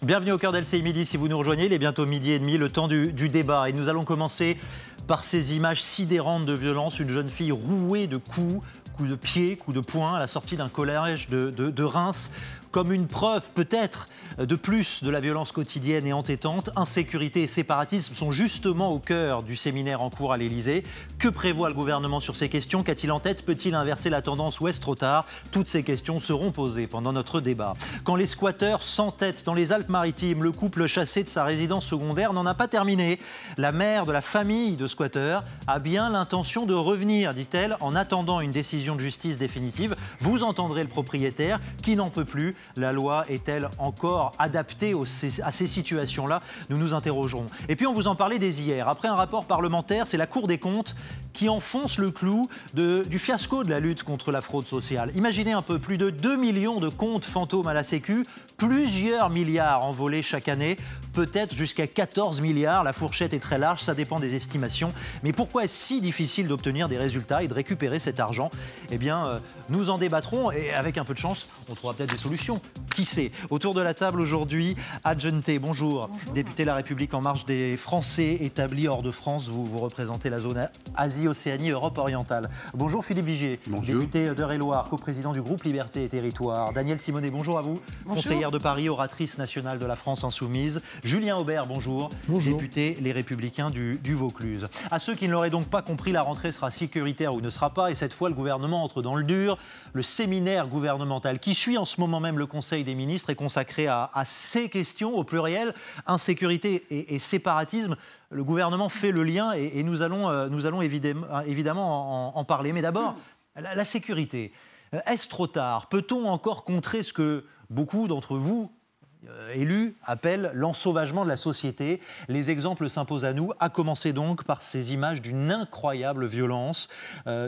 Bienvenue au cœur d'LCI Midi. Si vous nous rejoignez, il est bientôt midi et demi, le temps du débat. Et nous allons commencer par ces images sidérantes de violence. Une jeune fille rouée de coups de pied, coups de poing à la sortie d'un collège de Reims. Comme une preuve peut-être de plus de la violence quotidienne et entêtante, insécurité et séparatisme sont justement au cœur du séminaire en cours à l'Élysée. Que prévoit le gouvernement sur ces questions? Qu'a-t-il en tête? Peut-il inverser la tendance ou est-ce trop tard? Toutes ces questions seront posées pendant notre débat. Quand les squatteurs s'entêtent dans les Alpes-Maritimes, le couple chassé de sa résidence secondaire n'en a pas terminé. La mère de la famille de squatteurs a bien l'intention de revenir, dit-elle, en attendant une décision de justice définitive. Vous entendrez le propriétaire qui n'en peut plus. La loi est-elle encore adaptée à ces situations-là? Nous nous interrogerons. Et puis on vous en parlait dès hier. Après un rapport parlementaire, c'est la Cour des comptes qui enfonce le clou du fiasco de la lutte contre la fraude sociale. Imaginez un peu, plus de 2 millions de comptes fantômes à la Sécu, plusieurs milliards envolés chaque année, peut-être jusqu'à 14 milliards. La fourchette est très large, ça dépend des estimations. Mais pourquoi est-ce si difficile d'obtenir des résultats et de récupérer cet argent? Eh bien, nous en débattrons et avec un peu de chance, on trouvera peut-être des solutions. Qui sait? Autour de la table aujourd'hui, Adjenté, bonjour. Bonjour. Député La République En Marche des Français établis hors de France. Vous représentez la zone Asie, Océanie, Europe orientale. Bonjour Philippe Vigier, bonjour. Député d'Eure-et-Loire, coprésident du groupe Liberté et Territoire. Danielle Simonet, bonjour à vous. Bonjour. Conseillère de Paris, oratrice nationale de la France Insoumise. Julien Aubert, bonjour. Bonjour. Député Les Républicains du Vaucluse. À ceux qui ne l'auraient donc pas compris, la rentrée sera sécuritaire ou ne sera pas. Et cette fois, le gouvernement entre dans le dur. Le séminaire gouvernemental qui suit en ce moment même le Conseil des ministres est consacré à ces questions, au pluriel, insécurité et séparatisme. Le gouvernement fait le lien et nous allons évidemment en parler. Mais d'abord, la sécurité. Est-ce trop tard? Peut-on encore contrer ce que beaucoup d'entre vous, élus, appellent l'ensauvagement de la société? Les exemples s'imposent à nous, à commencer donc par ces images d'une incroyable violence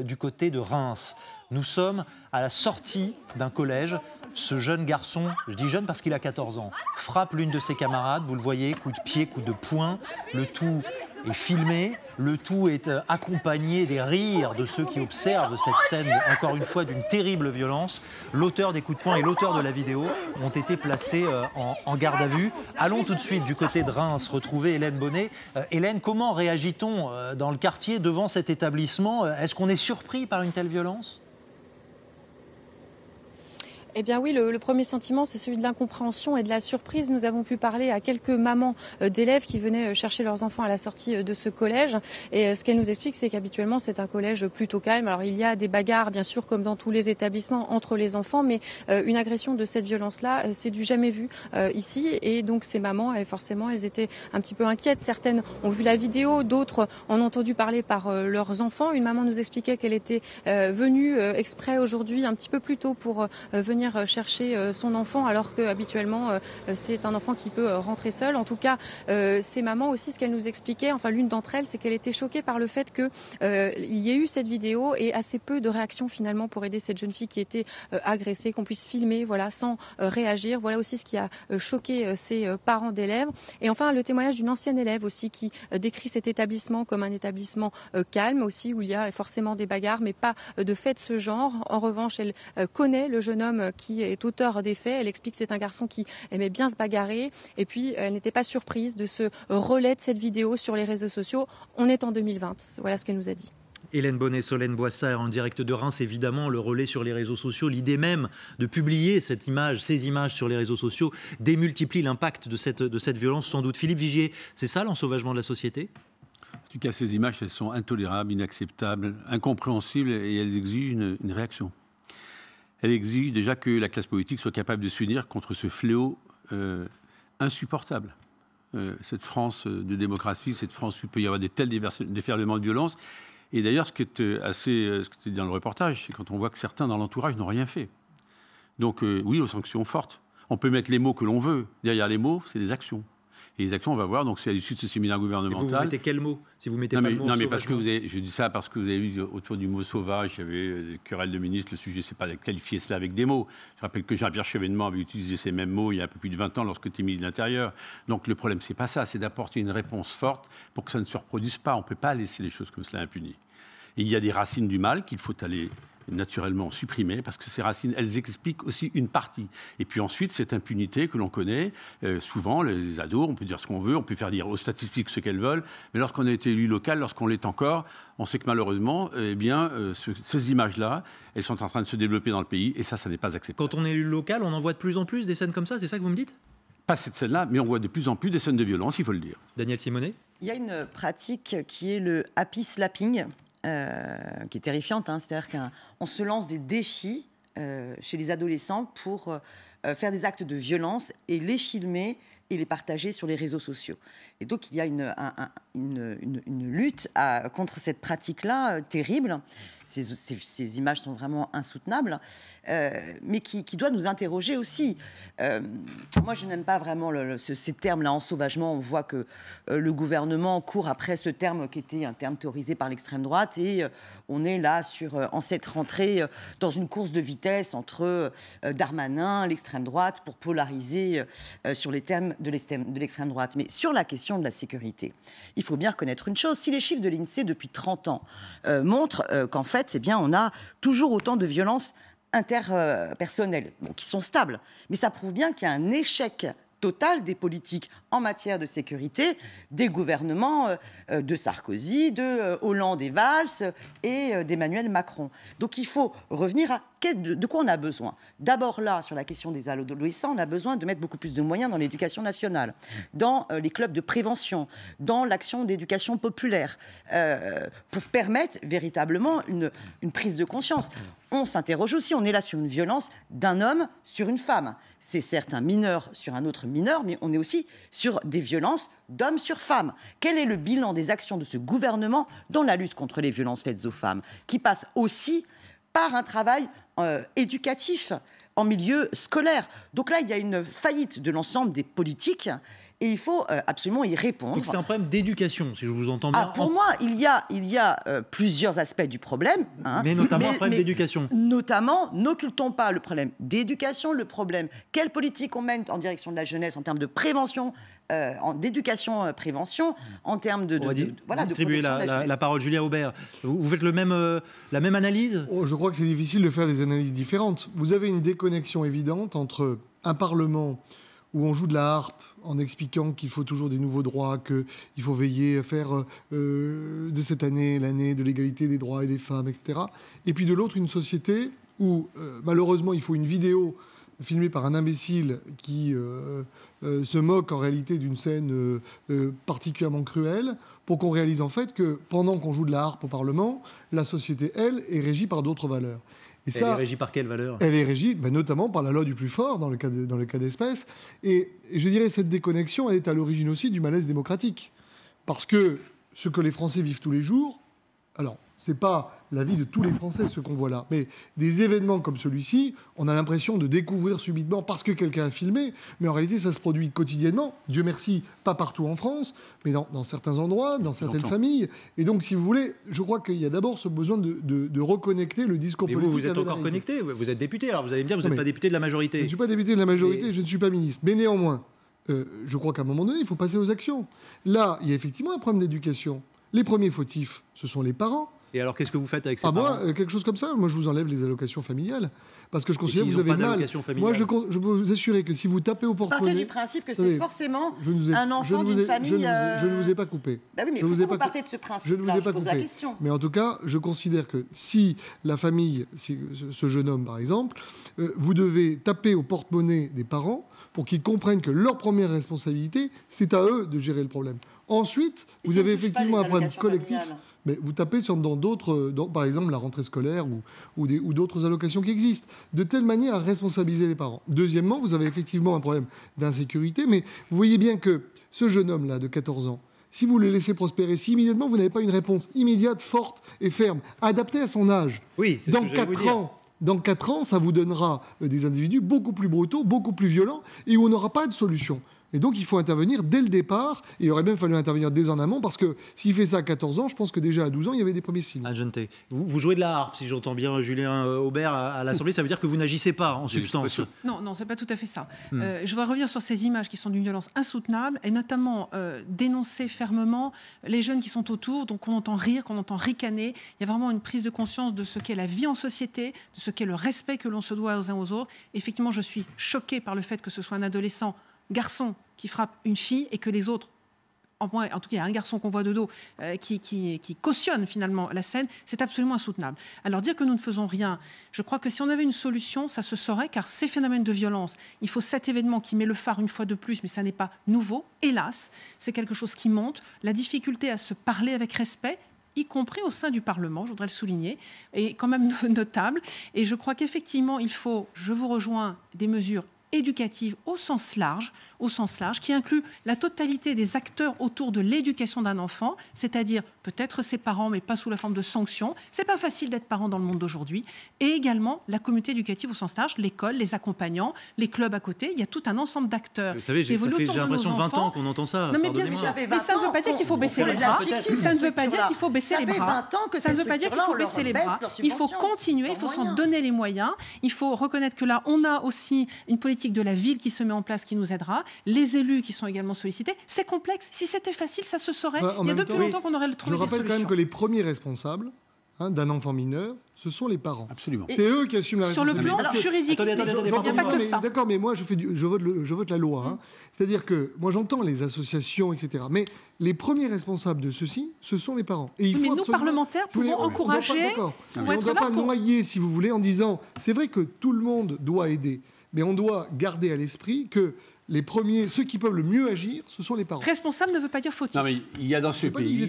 du côté de Reims. Nous sommes à la sortie d'un collège. Ce jeune garçon, je dis jeune parce qu'il a 14 ans, frappe l'une de ses camarades. Vous le voyez, coup de pied, coup de poing. Le tout est filmé. Le tout est accompagné des rires de ceux qui observent cette scène, encore une fois, d'une terrible violence. L'auteur des coups de poing et l'auteur de la vidéo ont été placés en garde à vue. Allons tout de suite du côté de Reims retrouver Hélène Bonnet. Hélène, comment réagit-on dans le quartier devant cet établissement? Est-ce qu'on est surpris par une telle violence? Eh bien oui, le premier sentiment, c'est celui de l'incompréhension et de la surprise. Nous avons pu parler à quelques mamans d'élèves qui venaient chercher leurs enfants à la sortie de ce collège. Et ce qu'elles nous expliquent, c'est qu'habituellement, c'est un collège plutôt calme. Alors il y a des bagarres, bien sûr, comme dans tous les établissements, entre les enfants. Mais une agression de cette violence-là, c'est du jamais vu ici. Et donc ces mamans, forcément, elles étaient un petit peu inquiètes. Certaines ont vu la vidéo, d'autres en ont entendu parler par leurs enfants. Une maman nous expliquait qu'elle était venue exprès aujourd'hui, un petit peu plus tôt, pour venir chercher son enfant, alors que habituellement c'est un enfant qui peut rentrer seul. En tout cas, ces mamans aussi, ce qu'elles nous expliquaient, enfin l'une d'entre elles, c'est qu'elle était choquée par le fait que il y ait eu cette vidéo et assez peu de réactions finalement pour aider cette jeune fille qui était agressée, qu'on puisse filmer, voilà, sans réagir. Voilà aussi ce qui a choqué ses parents d'élèves. Et enfin, le témoignage d'une ancienne élève aussi qui décrit cet établissement comme un établissement calme aussi, où il y a forcément des bagarres, mais pas de faits de ce genre. En revanche, elle connaît le jeune homme qui est auteur des faits. Elle explique que c'est un garçon qui aimait bien se bagarrer. Et puis, elle n'était pas surprise de ce relais de cette vidéo sur les réseaux sociaux. On est en 2020. Voilà ce qu'elle nous a dit. Hélène Bonnet, Solène Boissard en direct de Reims, évidemment, le relais sur les réseaux sociaux, l'idée même de publier ces images sur les réseaux sociaux démultiplie l'impact de cette violence, sans doute. Philippe Vigier, c'est ça l'ensauvagement de la société? En tout cas, ces images, elles sont intolérables, inacceptables, incompréhensibles et elles exigent une réaction. Elle exige déjà que la classe politique soit capable de s'unir contre ce fléau insupportable. Cette France de démocratie, cette France où il peut y avoir des tels déferlements de violence. Et d'ailleurs, ce qui est dans le reportage, c'est quand on voit que certains dans l'entourage n'ont rien fait. Donc oui, aux sanctions fortes. On peut mettre les mots que l'on veut. Derrière les mots, c'est des actions. Et les actions, on va voir, donc c'est à l'issue de ce séminaire gouvernemental. Et vous mettez quel mot? Si vous mettez pas le mot mais parce que je dis ça parce que vous avez vu autour du mot sauvage, il y avait des querelles de ministres, le sujet, c'est pas de qualifier cela avec des mots. Je rappelle que Jean-Pierre Chevènement avait utilisé ces mêmes mots il y a un peu plus de 20 ans lorsque tu es ministre de l'Intérieur. Donc le problème, c'est pas ça, c'est d'apporter une réponse forte pour que ça ne se reproduise pas. On ne peut pas laisser les choses comme cela impunies. Et il y a des racines du mal qu'il faut aller naturellement supprimées, parce que ces racines, elles expliquent aussi une partie. Et puis ensuite, cette impunité que l'on connaît, souvent, les ados, on peut dire ce qu'on veut, on peut faire dire aux statistiques ce qu'elles veulent, mais lorsqu'on a été élu local, lorsqu'on l'est encore, on sait que malheureusement, ces images-là, elles sont en train de se développer dans le pays, et ça n'est pas acceptable. Quand on est élu local, on en voit de plus en plus des scènes comme ça, c'est ça que vous me dites? Pas cette scène-là, mais on voit de plus en plus des scènes de violence, il faut le dire. Daniel Simonet? Il y a une pratique qui est le happy slapping, qui est terrifiante. C'est-à-dire qu'on se lance des défis chez les adolescents pour faire des actes de violence et les filmer et les partager sur les réseaux sociaux. Et donc, il y a une lutte contre cette pratique-là terrible. Ces images sont vraiment insoutenables, mais qui doit nous interroger aussi. Moi, je n'aime pas vraiment ces termes-là, ensauvagement. On voit que le gouvernement court après ce terme qui était un terme théorisé par l'extrême droite, et on est là en cette rentrée dans une course de vitesse entre Darmanin, l'extrême droite, pour polariser sur les termes de l'extrême droite. Mais sur la question de la sécurité, il faut bien reconnaître une chose. Si les chiffres de l'INSEE depuis 30 ans montrent qu'en fait, on a toujours autant de violences interpersonnelles qui sont stables, mais ça prouve bien qu'il y a un échec total des politiques en matière de sécurité des gouvernements de Sarkozy, de Hollande et Valls et d'Emmanuel Macron. Donc il faut revenir à de quoi on a besoin. D'abord là, sur la question des adolescents, on a besoin de mettre beaucoup plus de moyens dans l'éducation nationale, dans les clubs de prévention, dans l'action d'éducation populaire, pour permettre véritablement une prise de conscience. On s'interroge aussi, on est là sur une violence d'un homme sur une femme. C'est certes un mineur sur un autre mineur, mais on est aussi sur des violences d'hommes sur femmes. Quel est le bilan des actions de ce gouvernement dans la lutte contre les violences faites aux femmes, qui passe aussi par un travail éducatif en milieu scolaire? Donc là, il y a une faillite de l'ensemble des politiques et il faut absolument y répondre. Donc c'est un problème d'éducation, si je vous entends bien. Pour moi, il y a plusieurs aspects du problème. Mais notamment un problème d'éducation. Notamment, n'occultons pas le problème d'éducation, le problème quelle politique on mène en direction de la jeunesse en termes de prévention, d'éducation, prévention, en termes de distribuer la parole. Julien Aubert, vous faites la même analyse? Je crois que c'est difficile de faire des analyses différentes. Vous avez une déconnexion évidente entre un Parlement où on joue de la harpe en expliquant qu'il faut toujours des nouveaux droits, qu'il faut veiller à faire de cette année l'année de l'égalité des droits et des femmes, etc. Et puis de l'autre, une société où, malheureusement, il faut une vidéo filmée par un imbécile qui se moque en réalité d'une scène particulièrement cruelle, pour qu'on réalise en fait que pendant qu'on joue de la harpe au Parlement, la société, elle, est régie par d'autres valeurs. Et elle est régie par quelle valeur? Elle est régie notamment par la loi du plus fort, dans le cas d'espèce. Et je dirais cette déconnexion, elle est à l'origine aussi du malaise démocratique. Parce que ce que les Français vivent tous les jours, alors, ce n'est pas la vie de tous les Français, ce qu'on voit là, mais des événements comme celui-ci, on a l'impression de découvrir subitement parce que quelqu'un a filmé, mais en réalité, ça se produit quotidiennement. Dieu merci, pas partout en France, mais dans certains endroits, dans certaines familles. Et donc, si vous voulez, je crois qu'il y a d'abord ce besoin de reconnecter le discours politique. Mais vous êtes encore connecté, vous êtes député, alors vous allez me dire, vous n'êtes pas député de la majorité. Je ne suis pas député de la majorité, je ne suis pas ministre. Mais néanmoins, je crois qu'à un moment donné, il faut passer aux actions. Là, il y a effectivement un problème d'éducation. Les premiers fautifs, ce sont les parents. Et alors, qu'est-ce que vous faites avec ces parents? Moi, quelque chose comme ça. Moi, je vous enlève les allocations familiales. Parce que je considère que vous avez le mal. Moi, je peux vous assurer que si vous tapez au porte-monnaie... Partez du principe que c'est forcément un enfant d'une famille... Je ne vous ai pas coupé. Bah oui, mais pourquoi vous partez de ce principe-là? Je pose la question. Mais en tout cas, je considère que si la famille, ce jeune homme par exemple, vous devez taper au porte-monnaie des parents pour qu'ils comprennent que leur première responsabilité, c'est à eux de gérer le problème. Ensuite, vous avez effectivement un problème collectif. Mais vous tapez dans d'autres, par exemple la rentrée scolaire ou d'autres allocations qui existent, de telle manière à responsabiliser les parents. Deuxièmement, vous avez effectivement un problème d'insécurité, mais vous voyez bien que ce jeune homme-là de 14 ans, si vous le laissez prospérer, si immédiatement vous n'avez pas une réponse immédiate, forte et ferme, adaptée à son âge, oui, dans 4 ans, ça vous donnera des individus beaucoup plus brutaux, beaucoup plus violents, et où on n'aura pas de solution. Et donc, il faut intervenir dès le départ. Il aurait même fallu intervenir dès en amont, parce que s'il fait ça à 14 ans, je pense que déjà à 12 ans, il y avait des premiers signes. Vous jouez de la harpe, si j'entends bien Julien Aubert à l'Assemblée. Ça veut dire que vous n'agissez pas en substance. Non, c'est pas tout à fait ça. Je voudrais revenir sur ces images qui sont d'une violence insoutenable, et notamment dénoncer fermement les jeunes qui sont autour, donc on entend rire, qu'on entend ricaner. Il y a vraiment une prise de conscience de ce qu'est la vie en société, de ce qu'est le respect que l'on se doit aux uns aux autres. Effectivement, je suis choquée par le fait que ce soit un adolescent garçon qui frappe une fille et que les autres, en tout cas il y a un garçon qu'on voit de dos qui cautionne finalement la scène, c'est absolument insoutenable. Alors dire que nous ne faisons rien, je crois que si on avait une solution, ça se saurait, car ces phénomènes de violence, il faut cet événement qui met le phare une fois de plus, mais ça n'est pas nouveau, hélas, c'est quelque chose qui monte, la difficulté à se parler avec respect, y compris au sein du Parlement, je voudrais le souligner, est quand même notable. Et je crois qu'effectivement, il faut, je vous rejoins, des mesures éducative au sens large, qui inclut la totalité des acteurs autour de l'éducation d'un enfant, c'est-à-dire peut-être ses parents, mais pas sous la forme de sanctions. C'est pas facile d'être parent dans le monde d'aujourd'hui. Et également la communauté éducative au sens large, l'école, les accompagnants, les clubs à côté. Il y a tout un ensemble d'acteurs. Vous savez, j'ai l'impression 20 ans qu'on entend ça. Non, mais bien sûr, mais ça ne veut pas dire qu'il faut baisser les bras. Ça ne veut pas dire qu'il faut baisser les bras. Ça ne veut pas dire qu'il faut baisser les bras. Il faut continuer, il faut s'en donner les moyens. Il faut reconnaître que là, on a aussi une politique de la ville qui se met en place, qui nous aidera, les élus qui sont également sollicités. C'est complexe. Si c'était facile, ça se saurait. Il y a depuis longtemps qu'on aurait trouvé des solutions. Je rappelle quand même que les premiers responsables d'un enfant mineur, ce sont les parents. Absolument. C'est eux qui assument la responsabilité. Sur le plan juridique, il n'y a pas que ça. D'accord, mais moi, je vote la loi. Hein. C'est-à-dire que moi, j'entends les associations, etc. Mais les premiers responsables de ceci, ce sont les parents. Et mais nous, parlementaires, pouvons encourager. On ne doit pas noyer, si vous voulez, en disant, c'est vrai que tout le monde doit aider, mais on doit garder à l'esprit que les premiers, ceux qui peuvent le mieux agir, ce sont les parents. Responsable ne veut pas dire fautif. Non, mais il y a dans ce pays,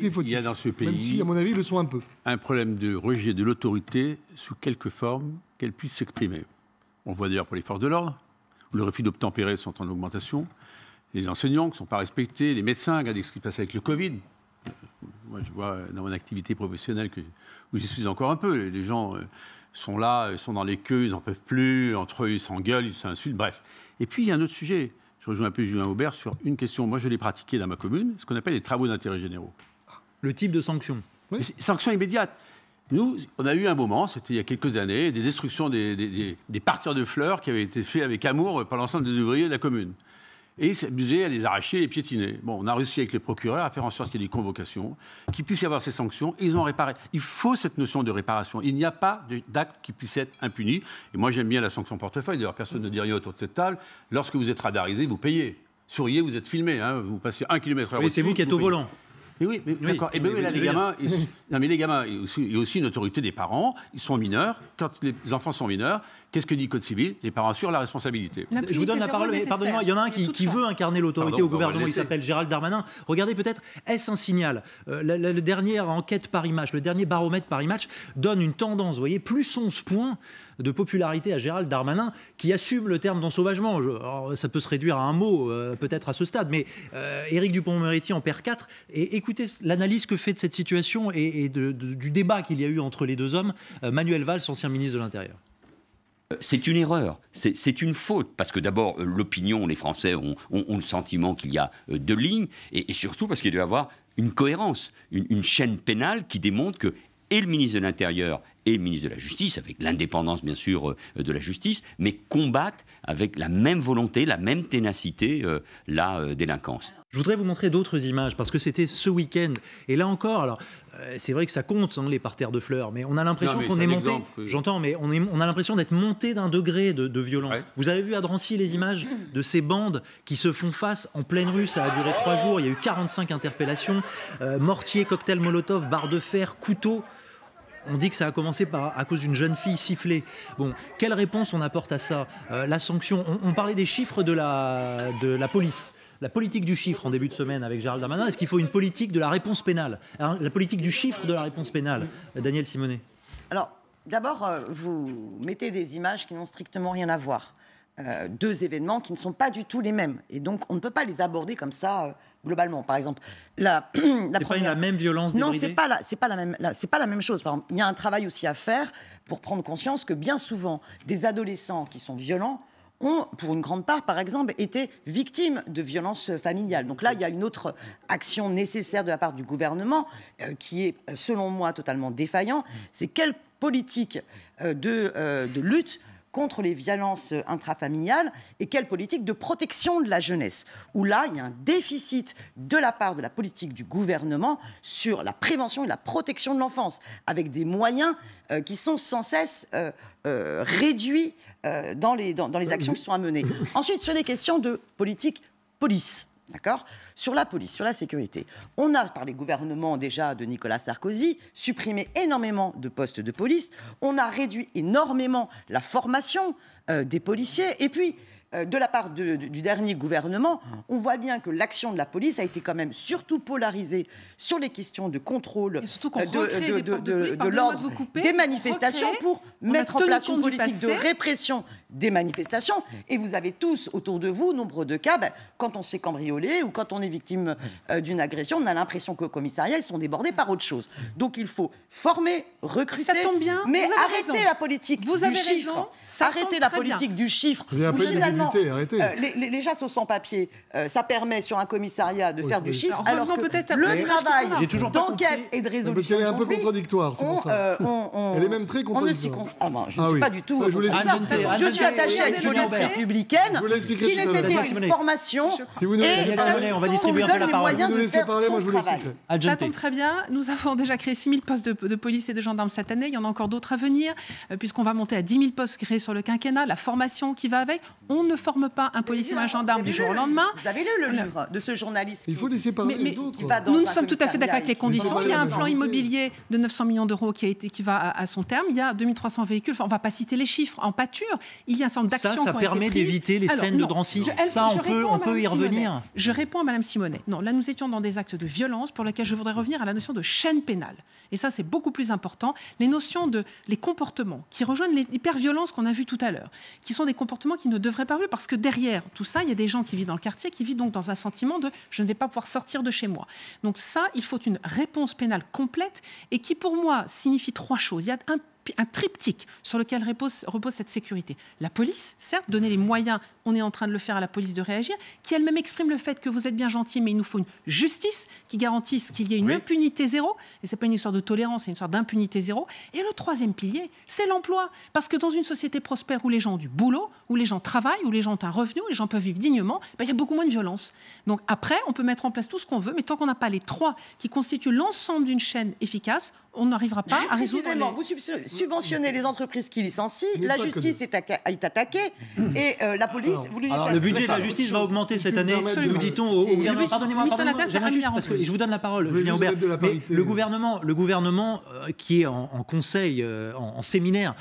même si, à mon avis, ils le sont un peu. Un problème de rejet de l'autorité sous quelque forme qu'elle puisse s'exprimer. On le voit d'ailleurs pour les forces de l'ordre, où les refus d'obtempérer sont en augmentation, les enseignants qui ne sont pas respectés, les médecins, regardez ce qui se passe avec le Covid. Moi, je vois dans mon activité professionnelle où j'y suis encore un peu. Les gens sont là, ils sont dans les queues, ils n'en peuvent plus, entre eux, ils s'engueulent, ils s'insultent, bref. Et puis, il y a un autre sujet. Je rejoins un peu Julien Aubert sur une question. Moi, je l'ai pratiqué dans ma commune, ce qu'on appelle les travaux d'intérêt généraux. Le type de sanction. Oui. Sanctions immédiates. Nous, on a eu un moment, c'était il y a quelques années, des destructions des parterres de fleurs qui avaient été faits avec amour par l'ensemble des ouvriers de la commune. Et ils s'amusaient à les arracher et les piétiner. Bon, on a réussi avec les procureurs à faire en sorte qu'il y ait des convocations, qu'il puisse y avoir ces sanctions, et ils ont réparé. Il faut cette notion de réparation. Il n'y a pas d'acte qui puisse être impuni. Et moi, j'aime bien la sanction portefeuille. D'ailleurs, personne ne dit rien autour de cette table. Lorsque vous êtes radarisé, vous payez. Souriez, vous êtes filmé. Hein, vous passez 1 km/h. Oui, c'est vous qui êtes au volant. Mais oui, mais d'accord. Et là, les gamins, non, mais les gamins, il y a aussi une autorité des parents. Ils sont mineurs. Quand les enfants sont mineurs, qu'est-ce que dit le Code civil ? Les parents assurent la responsabilité. Je vous donne la parole, mais pardonnez-moi, il y en a un qui veut incarner l'autorité au gouvernement. Il s'appelle Gérald Darmanin. Regardez peut-être, est-ce un signal ? La dernière enquête Paris Match, le dernier baromètre Paris Match donne une tendance, vous voyez, plus 11 points de popularité à Gérald Darmanin, qui assume le terme d'ensauvagement. Alors, ça peut se réduire à un mot, peut-être à ce stade, mais Éric Dupond-Moretti en perd 4. Et écoutez l'analyse que fait de cette situation et du débat qu'il y a eu entre les deux hommes, Manuel Valls, ancien ministre de l'Intérieur. C'est une erreur, c'est une faute, parce que d'abord, l'opinion, les Français ont le sentiment qu'il y a deux lignes, et surtout parce qu'il doit y avoir une cohérence, une chaîne pénale qui démontre que et le ministre de l'Intérieur et le ministre de la Justice, avec l'indépendance bien sûr de la justice, mais combattent avec la même volonté, la même ténacité la délinquance. Je voudrais vous montrer d'autres images, parce que c'était ce week-end. Et là encore, alors, c'est vrai que ça compte, hein, les parterres de fleurs, mais on a l'impression qu'on est monté... J'entends, mais on a l'impression d'être monté d'un degré de violence. Ouais. Vous avez vu à Drancy les images de ces bandes qui se font face en pleine rue. Ça a duré 3 jours, il y a eu 45 interpellations. Mortier, cocktail Molotov, barre de fer, couteau. On dit que ça a commencé à cause d'une jeune fille sifflée. Bon, quelle réponse on apporte à ça ? La sanction, on parlait des chiffres de la police. La politique du chiffre en début de semaine avec Gérald Darmanin. Est-ce qu'il faut une politique de la réponse pénale ? Alors, la politique du chiffre de la réponse pénale. Daniel Simonet. Alors, d'abord, vous mettez des images qui n'ont strictement rien à voir. Deux événements qui ne sont pas du tout les mêmes. Et donc, on ne peut pas les aborder comme ça, globalement. Par exemple, c'est pas la même violence débridée ? Non, c'est pas la même chose. Par exemple, il y a un travail aussi à faire pour prendre conscience que bien souvent, des adolescents qui sont violents ont, pour une grande part, par exemple, été victimes de violences familiales. Donc là, il y a une autre action nécessaire de la part du gouvernement qui est, selon moi, totalement défaillant. C'est quelle politique de lutte contre les violences intrafamiliales et quelle politique de protection de la jeunesse, où là, il y a un déficit de la part de la politique du gouvernement sur la prévention et la protection de l'enfance, avec des moyens qui sont sans cesse réduits dans les actions qui sont à mener. Ensuite, sur les questions de police, d'accord ? Sur la police, sur la sécurité, on a, par les gouvernements déjà de Nicolas Sarkozy, supprimé énormément de postes de police, on a réduit énormément la formation des policiers, et puis, de la part du dernier gouvernement, on voit bien que l'action de la police a été quand même surtout polarisée sur les questions de contrôle de l'ordre des manifestations pour mettre en place une politique de répression des manifestations. Et vous avez tous autour de vous nombre de cas, quand on se fait cambrioler ou quand on est victime d'une agression, on a l'impression qu'au commissariat, ils sont débordés par autre chose. Donc il faut former, recruter, ça tombe bien, mais arrêtez la politique du chiffre. Arrêtez la politique du chiffre. Les chasses aux sans-papiers, ça permet sur un commissariat de faire du chiffre, alors que le travail d'enquête et de résolution parce qu'elle est un peu contradictoire, c'est pour ça. Elle est même très contradictoire. Je ne suis pas du tout. Je suis attachée à une police républicaine qui nécessite une formation et on va distribuer un peu la parole. Vous nous laissez parler, moi je vous l'expliquerai. Ça tombe très bien. Nous avons déjà créé 6 000 postes de police et de gendarmes cette année. Il y en a encore d'autres à venir, puisqu'on va monter à 10 000 postes créés sur le quinquennat. La formation qui va avec. On ne forme pas un policier ou un gendarme du jour au lendemain. Vous avez lu le livre de ce journaliste. Il faut laisser parler les autres. Nous sommes tout à fait d'accord avec les conditions. Il y a un plan immobilier de 900 millions d'euros qui va à son terme. Il y a 2300 véhicules. Enfin, on ne va pas citer les chiffres en pâture. Il y a un certain nombre d'actions. Ça permet d'éviter les scènes de Drancy. On peut y revenir. Je réponds à Mme Simonet. Non, là, nous étions dans des actes de violence pour lesquels je voudrais revenir à la notion de chaîne pénale. Et ça, c'est beaucoup plus important. Les notions les comportements qui rejoignent l'hyperviolence qu'on a vu tout à l'heure, qui sont des comportements qui ne devraient pas avoir lieu parce que derrière tout ça, il y a des gens qui vivent dans le quartier, qui vivent donc dans un sentiment de « je ne vais pas pouvoir sortir de chez moi ». Donc ça, il faut une réponse pénale complète et qui, pour moi, signifie 3 choses. Il y a un triptyque sur lequel repose cette sécurité. La police, certes, donner les moyens, on est en train de le faire à la police de réagir, qui elle-même exprime le fait que vous êtes bien gentil, mais il nous faut une justice qui garantisse qu'il y ait une impunité zéro, et c'est pas une histoire de tolérance, c'est une histoire d'impunité zéro. Et le 3e pilier, c'est l'emploi. Parce que dans une société prospère où les gens ont du boulot, où les gens travaillent, où les gens ont un revenu, où les gens peuvent vivre dignement, il y a beaucoup moins de violence. Donc après, on peut mettre en place tout ce qu'on veut, mais tant qu'on n'a pas les 3 qui constituent l'ensemble d'une chaîne efficace, on n'arrivera pas à résoudre Vous subventionnez les entreprises qui licencient, la justice est attaquée et la police, vous lui le budget de la justice va augmenter cette année, nous dit-on au gouvernement. Pardonnez-moi, je vous donne la parole, Julien Aubert. Mais le gouvernement qui est en conseil, en séminaire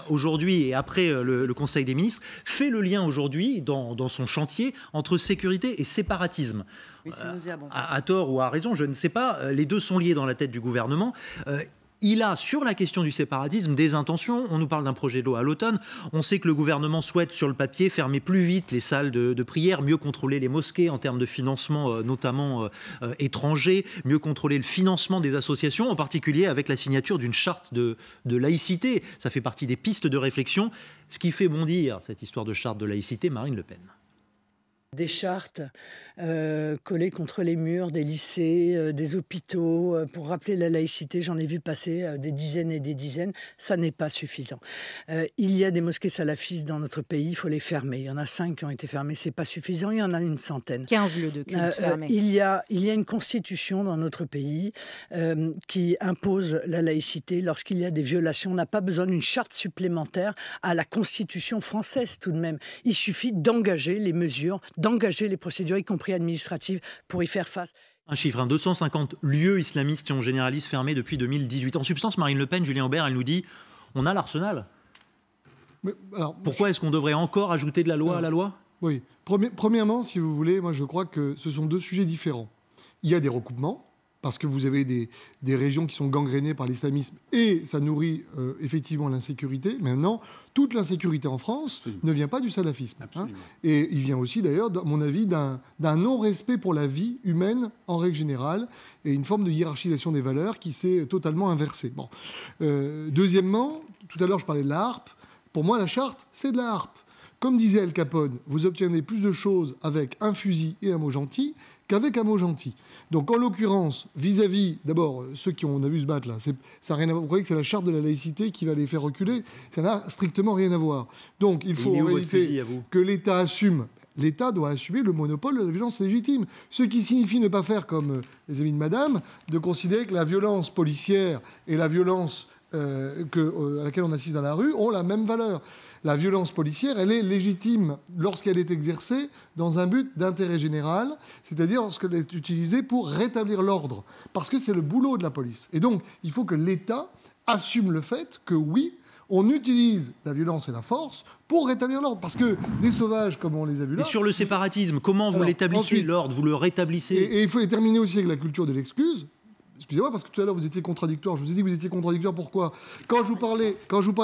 aujourd'hui et après le Conseil des ministres, fait le lien aujourd'hui dans son chantier entre sécurité et séparatisme. Oui, à tort ou à raison, je ne sais pas, les deux sont liés dans la tête du gouvernement. Il a, sur la question du séparatisme, des intentions. On nous parle d'un projet de loi à l'automne. On sait que le gouvernement souhaite, sur le papier, fermer plus vite les salles de prière, mieux contrôler les mosquées en termes de financement, notamment étranger, mieux contrôler le financement des associations, en particulier avec la signature d'une charte de laïcité. Ça fait partie des pistes de réflexion. Ce qui fait bondir cette histoire de charte de laïcité, Marine Le Pen. Des chartes collées contre les murs des lycées, des hôpitaux, pour rappeler la laïcité. J'en ai vu passer des dizaines et des dizaines. Ça n'est pas suffisant. Il y a des mosquées salafistes dans notre pays, il faut les fermer. Il y en a 5 qui ont été fermées, c'est pas suffisant. Il y en a une centaine. 15 lieux de culte fermés. Il y a une constitution dans notre pays qui impose la laïcité lorsqu'il y a des violations. On n'a pas besoin d'une charte supplémentaire à la constitution française tout de même. Il suffit d'engager les mesures, d'engager les procédures, y compris administratives, pour y faire face. Un chiffre, 250 lieux islamistes qui ont généralisé fermés depuis 2018. En substance, Marine Le Pen, Julien Aubert, elle nous dit on a l'arsenal. Pourquoi est-ce qu'on devrait encore ajouter de la loi à la loi ? Oui. Premièrement, si vous voulez, moi je crois que ce sont 2 sujets différents. Il y a des recoupements, parce que vous avez des régions qui sont gangrénées par l'islamisme et ça nourrit effectivement l'insécurité. Maintenant, toute l'insécurité en France ne vient pas du salafisme. Et il vient aussi, d'ailleurs, à mon avis, d'un non-respect pour la vie humaine en règle générale et une forme de hiérarchisation des valeurs qui s'est totalement inversée. Bon. Deuxièmement, tout à l'heure, je parlais de la harpe. Pour moi, la charte, c'est de la harpe. Comme disait Al Capone, vous obtenez plus de choses avec un fusil et un mot gentil qu'avec un mot gentil. Donc, en l'occurrence, vis-à-vis, d'abord, ceux qui on a vu se battre là, ça a rien à voir. Vous croyez que c'est la charte de la laïcité qui va les faire reculer? Ça n'a strictement rien à voir. Donc, il faut en réalité que l'État assume. L'État doit assumer le monopole de la violence légitime. Ce qui signifie ne pas faire comme les amis de madame, de considérer que la violence policière et la violence à laquelle on assiste dans la rue ont la même valeur. La violence policière, elle est légitime lorsqu'elle est exercée dans un but d'intérêt général, c'est-à-dire lorsqu'elle est utilisée pour rétablir l'ordre, parce que c'est le boulot de la police. Et donc, il faut que l'État assume le fait que, oui, on utilise la violence et la force pour rétablir l'ordre. Parce que des sauvages, comme on les a vus là... Et sur le séparatisme, comment vous l'établissez, l'ordre? Vous le rétablissez? Et il faut terminer aussi avec la culture de l'excuse. Excusez-moi, parce que tout à l'heure, vous étiez contradictoire. Je vous ai dit que vous étiez contradictoire. Pourquoi? Quand je vous parlais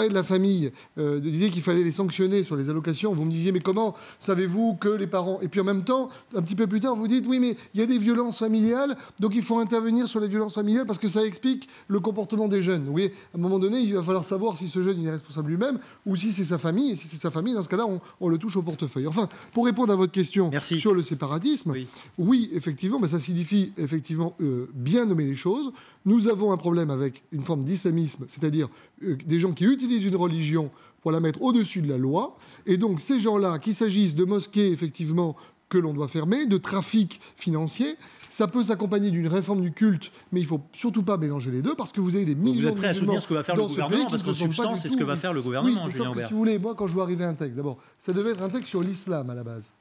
de la famille, vous disiez qu'il fallait les sanctionner sur les allocations, vous me disiez, mais comment savez-vous que les parents... Et puis en même temps, un petit peu plus tard, vous dites, oui, mais il y a des violences familiales, donc il faut intervenir sur les violences familiales parce que ça explique le comportement des jeunes. Vous voyez, à un moment donné, il va falloir savoir si ce jeune il est responsable lui-même ou si c'est sa famille. Et si c'est sa famille, dans ce cas-là, on le touche au portefeuille. Enfin, pour répondre à votre question sur le séparatisme, oui effectivement, mais ça signifie effectivement bien nommer les choses. Nous avons un problème avec une forme d'islamisme, c'est-à-dire des gens qui utilisent une religion pour la mettre au-dessus de la loi. Et donc ces gens-là, qu'il s'agisse de mosquées, effectivement, que l'on doit fermer, de trafic financier, ça peut s'accompagner d'une réforme du culte, mais il ne faut surtout pas mélanger les deux, parce que vous avez des millions de musulmans. Vous êtes prêt à soutenir ce que va faire le gouvernement, parce qu'en substance, c'est ce que va faire le gouvernement, Julien Aubert. Si vous voulez, moi, quand je vois arriver un texte, d'abord, ça devait être un texte sur l'islam à la base.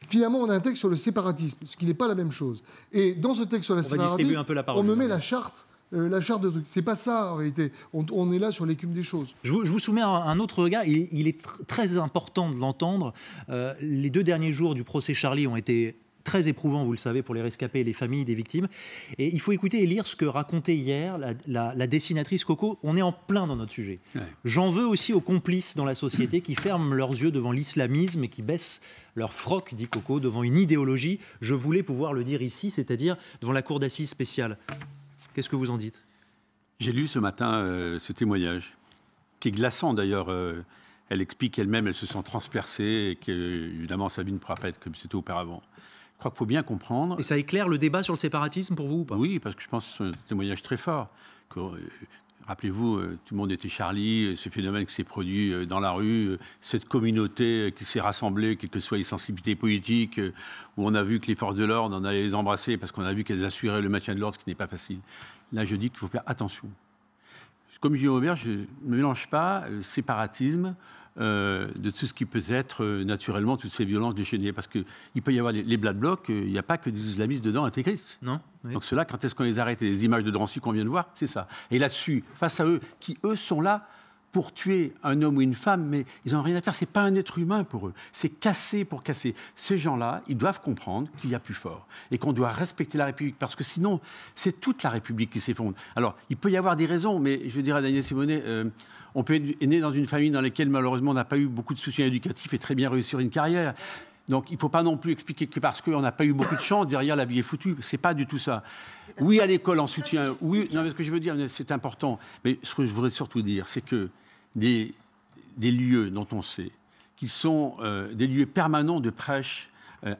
Finalement, on a un texte sur le séparatisme, ce qui n'est pas la même chose. Et dans ce texte sur le séparatisme, on me met la charte de trucs. C'est pas ça, en réalité. On est là sur l'écume des choses. Je vous soumets un autre regard. Il est très important de l'entendre. Les 2 derniers jours du procès Charlie ont été très éprouvants, vous le savez, pour les rescapés et les familles des victimes. Et il faut écouter et lire ce que racontait hier la dessinatrice Coco. On est en plein dans notre sujet. Ouais. J'en veux aussi aux complices dans la société qui ferment leurs yeux devant l'islamisme et qui baissent leur froc, dit Coco, devant une idéologie. Je voulais pouvoir le dire ici, c'est-à-dire devant la cour d'assises spéciale. Qu'est-ce que vous en dites? J'ai lu ce matin ce témoignage, qui est glaçant d'ailleurs. Elle explique qu'elle-même, elle se sent transpercée et qu'évidemment, sa vie ne pourra pas être comme c'était auparavant. Je crois qu'il faut bien comprendre... Et ça éclaire le débat sur le séparatisme pour vous ou pas? Oui, parce que je pense que c'est un témoignage très fort. Rappelez-vous, tout le monde était Charlie, ce phénomène qui s'est produit dans la rue, cette communauté qui s'est rassemblée, quelles que soient les sensibilités politiques, où on a vu que les forces de l'ordre, on allait les embrasser parce qu'on a vu qu'elles assuraient le maintien de l'ordre, ce qui n'est pas facile. Là, je dis qu'il faut faire attention. Comme Julien Aubert, je ne mélange pas le séparatisme de tout ce qui peut être naturellement toutes ces violences déchaînées. Parce qu'il peut y avoir les Black Blocs, il n'y a pas que des islamistes dedans intégristes. Non. Oui. Donc ceux-là, quand est-ce qu'on les arrête? Et les images de Drancy qu'on vient de voir, c'est ça. Et là-dessus, face à eux, qui eux sont là pour tuer un homme ou une femme, mais ils n'ont rien à faire, c'est pas un être humain pour eux. C'est casser pour casser. Ces gens-là, ils doivent comprendre qu'il y a plus fort et qu'on doit respecter la République, parce que sinon, c'est toute la République qui s'effondre. Alors, il peut y avoir des raisons, mais je veux dire à Daniel Simonet, on peut être né dans une famille dans laquelle, malheureusement, on n'a pas eu beaucoup de soutien éducatif et très bien réussir une carrière. Donc, il ne faut pas non plus expliquer que parce qu'on n'a pas eu beaucoup de chance, derrière, la vie est foutue. Ce n'est pas du tout ça. Oui, à l'école, en soutien. Oui, non, mais ce que je veux dire, c'est important. Mais ce que je voudrais surtout dire, c'est que des lieux dont on sait qu'ils sont des lieux permanents de prêche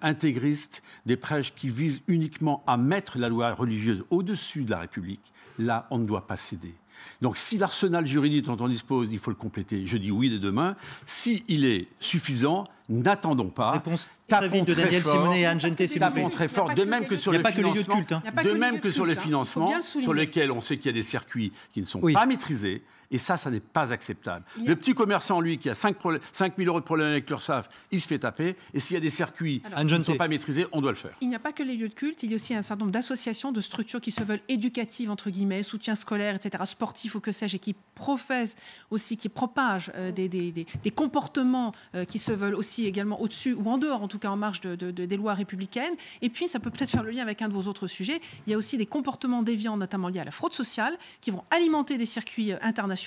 intégristes, des prêches qui visent uniquement à mettre la loi religieuse au-dessus de la République, là, on ne doit pas céder. Donc, si l'arsenal juridique dont on dispose, il faut le compléter, je dis oui dès demain. S'il est suffisant, n'attendons pas. Réponse très vite de Daniel Simonet et Anne Genté, s'il vous plaît. Très fort, de même que sur les financements, de même que sur les financements, sur lesquels on sait qu'il y a des circuits qui ne sont pas maîtrisés. Et ça n'est pas acceptable. Le petit commerçant, lui, qui a 5 000 € de problème avec l'URSSAF, il se fait taper. Et s'il y a des circuits qui ne sont pas maîtrisés, on doit le faire. Il n'y a pas que les lieux de culte, il y a aussi un certain nombre d'associations, de structures qui se veulent éducatives, entre guillemets, soutien scolaire, etc., sportif ou que sais-je, et qui professent aussi, qui propagent des comportements qui se veulent aussi également au-dessus, ou en dehors, en tout cas en marge des lois républicaines. Et puis, ça peut peut-être faire le lien avec un de vos autres sujets. Il y a aussi des comportements déviants, notamment liés à la fraude sociale, qui vont alimenter des circuits internationaux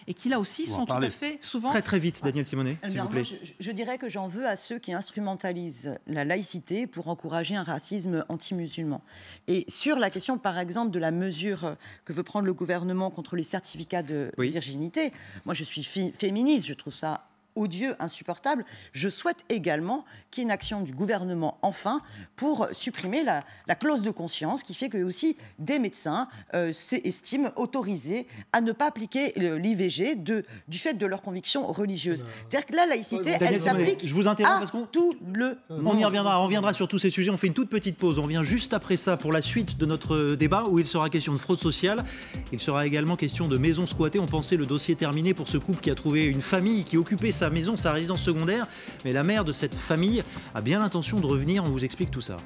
et qui là aussi sont tout à fait souvent... Très vite, Daniel Simonet, s'il vous plaît. Je dirais que j'en veux à ceux qui instrumentalisent la laïcité pour encourager un racisme anti-musulman. Et sur la question, par exemple, de la mesure que veut prendre le gouvernement contre les certificats de virginité, moi je suis féministe, je trouve ça odieux, insupportable. Je souhaite également qu'il y ait une action du gouvernement, enfin, pour supprimer la clause de conscience qui fait que aussi des médecins s'estiment autorisés à ne pas appliquer l'IVG du fait de leur conviction religieuse. C'est-à-dire que la laïcité, elle s'applique à tout le monde. On reviendra sur tous ces sujets. On fait une toute petite pause. On revient juste après ça pour la suite de notre débat où il sera question de fraude sociale. Il sera également question de maisons squattées. On pensait le dossier terminé pour ce couple qui a trouvé une famille qui occupait sa maison, sa résidence secondaire. Mais la mère de cette famille a bien l'intention de revenir. On vous explique tout ça.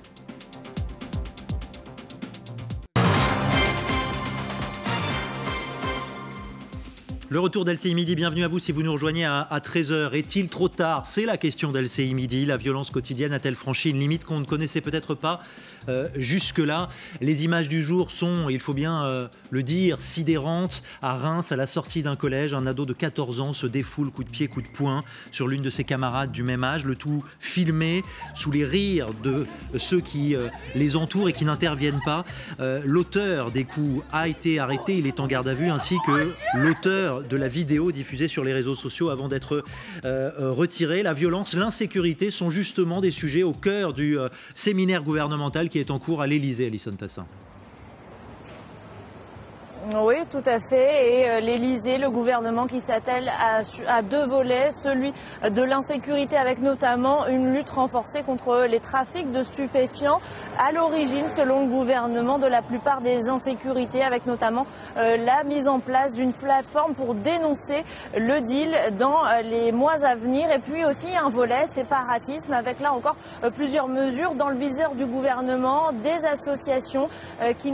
Le retour d'LCI Midi, bienvenue à vous si vous nous rejoignez à 13h. Est-il trop tard? C'est la question d'LCI Midi. La violence quotidienne a-t-elle franchi une limite qu'on ne connaissait peut-être pas jusque-là? Les images du jour sont, il faut bien le dire, sidérantes. À Reims, à la sortie d'un collège, un ado de 14 ans se défoule coup de pied, coup de poing sur l'une de ses camarades du même âge. Le tout filmé sous les rires de ceux qui les entourent et qui n'interviennent pas. L'auteur des coups a été arrêté. Il est en garde à vue, ainsi que l'auteur de la vidéo diffusée sur les réseaux sociaux avant d'être retirée. La violence, l'insécurité sont justement des sujets au cœur du séminaire gouvernemental qui est en cours à l'Élysée, Alison Tassin. Oui, tout à fait. Et l'Élysée, le gouvernement qui s'attelle à deux volets, celui de l'insécurité avec notamment une lutte renforcée contre les trafics de stupéfiants. À l'origine, selon le gouvernement, de la plupart des insécurités, avec notamment la mise en place d'une plateforme pour dénoncer le deal dans les mois à venir. Et puis aussi un volet séparatisme avec là encore plusieurs mesures dans le viseur du gouvernement, des associations qui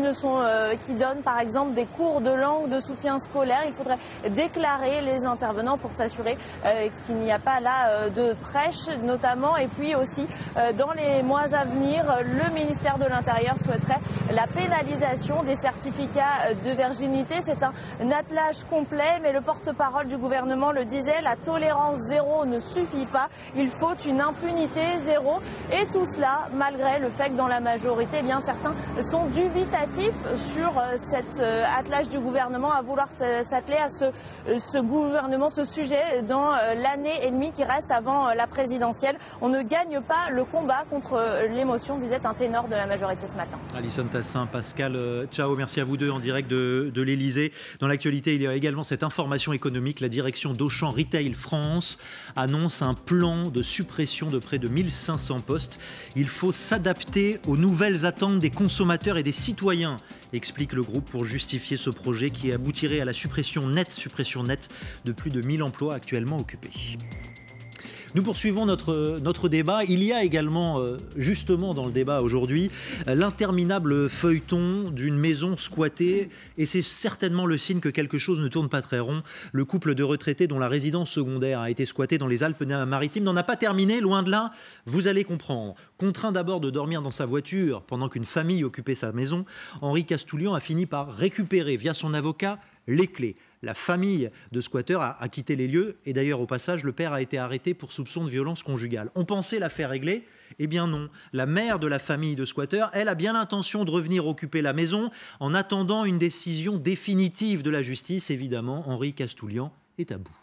donnent par exemple des cours de langue, de soutien scolaire. Il faudrait déclarer les intervenants pour s'assurer qu'il n'y a pas là de prêche notamment. Et puis aussi dans les mois à venir, le ministère de l'Intérieur souhaiterait la pénalisation des certificats de virginité. C'est un attelage complet, mais le porte-parole du gouvernement le disait, la tolérance zéro ne suffit pas. Il faut une impunité zéro. Et tout cela, malgré le fait que dans la majorité, eh bien, certains sont dubitatifs sur cet attelage du gouvernement à vouloir s'atteler à ce sujet dans l'année et demie qui reste avant la présidentielle. On ne gagne pas le combat contre l'émotion, disait un ténor de la majorité ce matin. Alison Tassin, Pascal, ciao, merci à vous deux en direct de l'Élysée. Dans l'actualité, il y a également cette information économique. La direction d'Auchan Retail France annonce un plan de suppression de près de 1500 postes. Il faut s'adapter aux nouvelles attentes des consommateurs et des citoyens, explique le groupe pour justifier ce projet qui aboutirait à la suppression nette de plus de 1000 emplois actuellement occupés. Nous poursuivons notre débat. Il y a également, justement dans le débat aujourd'hui, l'interminable feuilleton d'une maison squattée. Et c'est certainement le signe que quelque chose ne tourne pas très rond. Le couple de retraités dont la résidence secondaire a été squattée dans les Alpes-Maritimes n'en a pas terminé, loin de là. Vous allez comprendre. Contraint d'abord de dormir dans sa voiture pendant qu'une famille occupait sa maison, Henri Castoulian a fini par récupérer, via son avocat, les clés. La famille de squatteurs a quitté les lieux et d'ailleurs au passage le père a été arrêté pour soupçon de violence conjugale. On pensait l'affaire réglée, eh bien non. La mère de la famille de squatteurs, elle a bien l'intention de revenir occuper la maison en attendant une décision définitive de la justice. Évidemment, Henri Castoulian est à bout.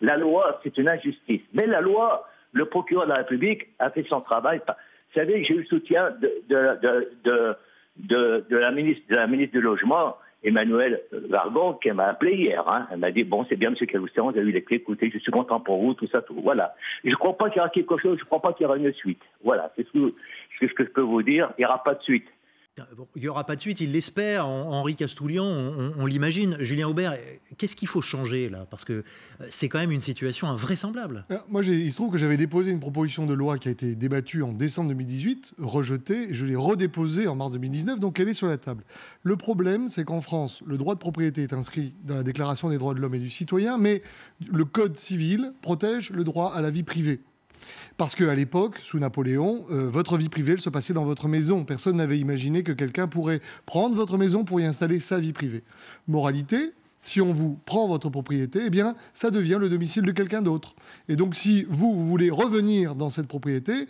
La loi, c'est une injustice. Mais la loi, le procureur de la République a fait son travail. Vous savez, j'ai eu le soutien de la ministre du Logement, Emmanuelle Vargon, qui m'a appelé hier. Elle m'a dit, bon, c'est bien, M. Calousteran, vous avez eu les clés, écoutez, je suis content pour vous, tout ça, tout. Voilà. Je ne crois pas qu'il y aura quelque chose, je ne crois pas qu'il y aura une suite. Voilà, c'est ce que je peux vous dire. Il n'y aura pas de suite. Bon, il n'y aura pas de suite, il l'espère, Henri Castoulian, on l'imagine. Julien Aubert, qu'est-ce qu'il faut changer là? Parce que c'est quand même une situation invraisemblable. Moi, il se trouve que j'avais déposé une proposition de loi qui a été débattue en décembre 2018, rejetée, et je l'ai redéposée en mars 2019, donc elle est sur la table. Le problème, c'est qu'en France, le droit de propriété est inscrit dans la Déclaration des droits de l'homme et du citoyen, mais le Code civil protège le droit à la vie privée. Parce qu'à l'époque, sous Napoléon, votre vie privée, elle se passait dans votre maison. Personne n'avait imaginé que quelqu'un pourrait prendre votre maison pour y installer sa vie privée. Moralité, si on vous prend votre propriété, eh bien, ça devient le domicile de quelqu'un d'autre. Et donc, si vous voulez revenir dans cette propriété,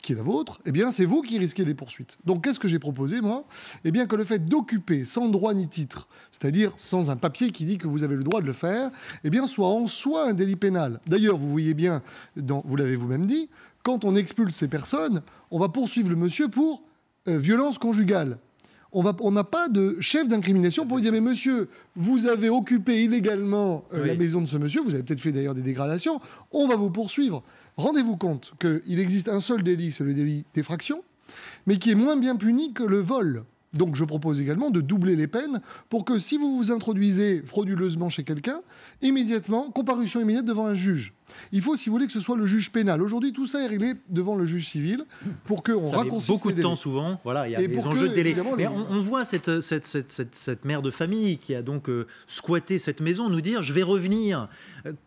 qui est la vôtre, eh bien, c'est vous qui risquez des poursuites. Donc, qu'est-ce que j'ai proposé, moi ? Eh bien, que le fait d'occuper sans droit ni titre, c'est-à-dire sans un papier qui dit que vous avez le droit de le faire, eh bien, soit en soi un délit pénal. D'ailleurs, vous voyez bien, vous l'avez vous-même dit, quand on expulse ces personnes, on va poursuivre le monsieur pour violence conjugale. On n'a pas de chef d'incrimination pour lui dire « Mais monsieur, vous avez occupé illégalement la maison de ce monsieur, vous avez peut-être fait d'ailleurs des dégradations, on va vous poursuivre. » Rendez-vous compte qu'il existe un seul délit, c'est le délit d'effraction, mais qui est moins bien puni que le vol. Donc je propose également de doubler les peines pour que si vous vous introduisez frauduleusement chez quelqu'un, immédiatement, comparution immédiate devant un juge. Il faut, si vous voulez, que ce soit le juge pénal. Aujourd'hui, tout ça est réglé devant le juge civil pour qu'on raccourcisse beaucoup les de délais. temps souvent. Voilà, il y a des enjeux de délai. Mais on voit cette mère de famille qui a donc squatté cette maison nous dire « je vais revenir »,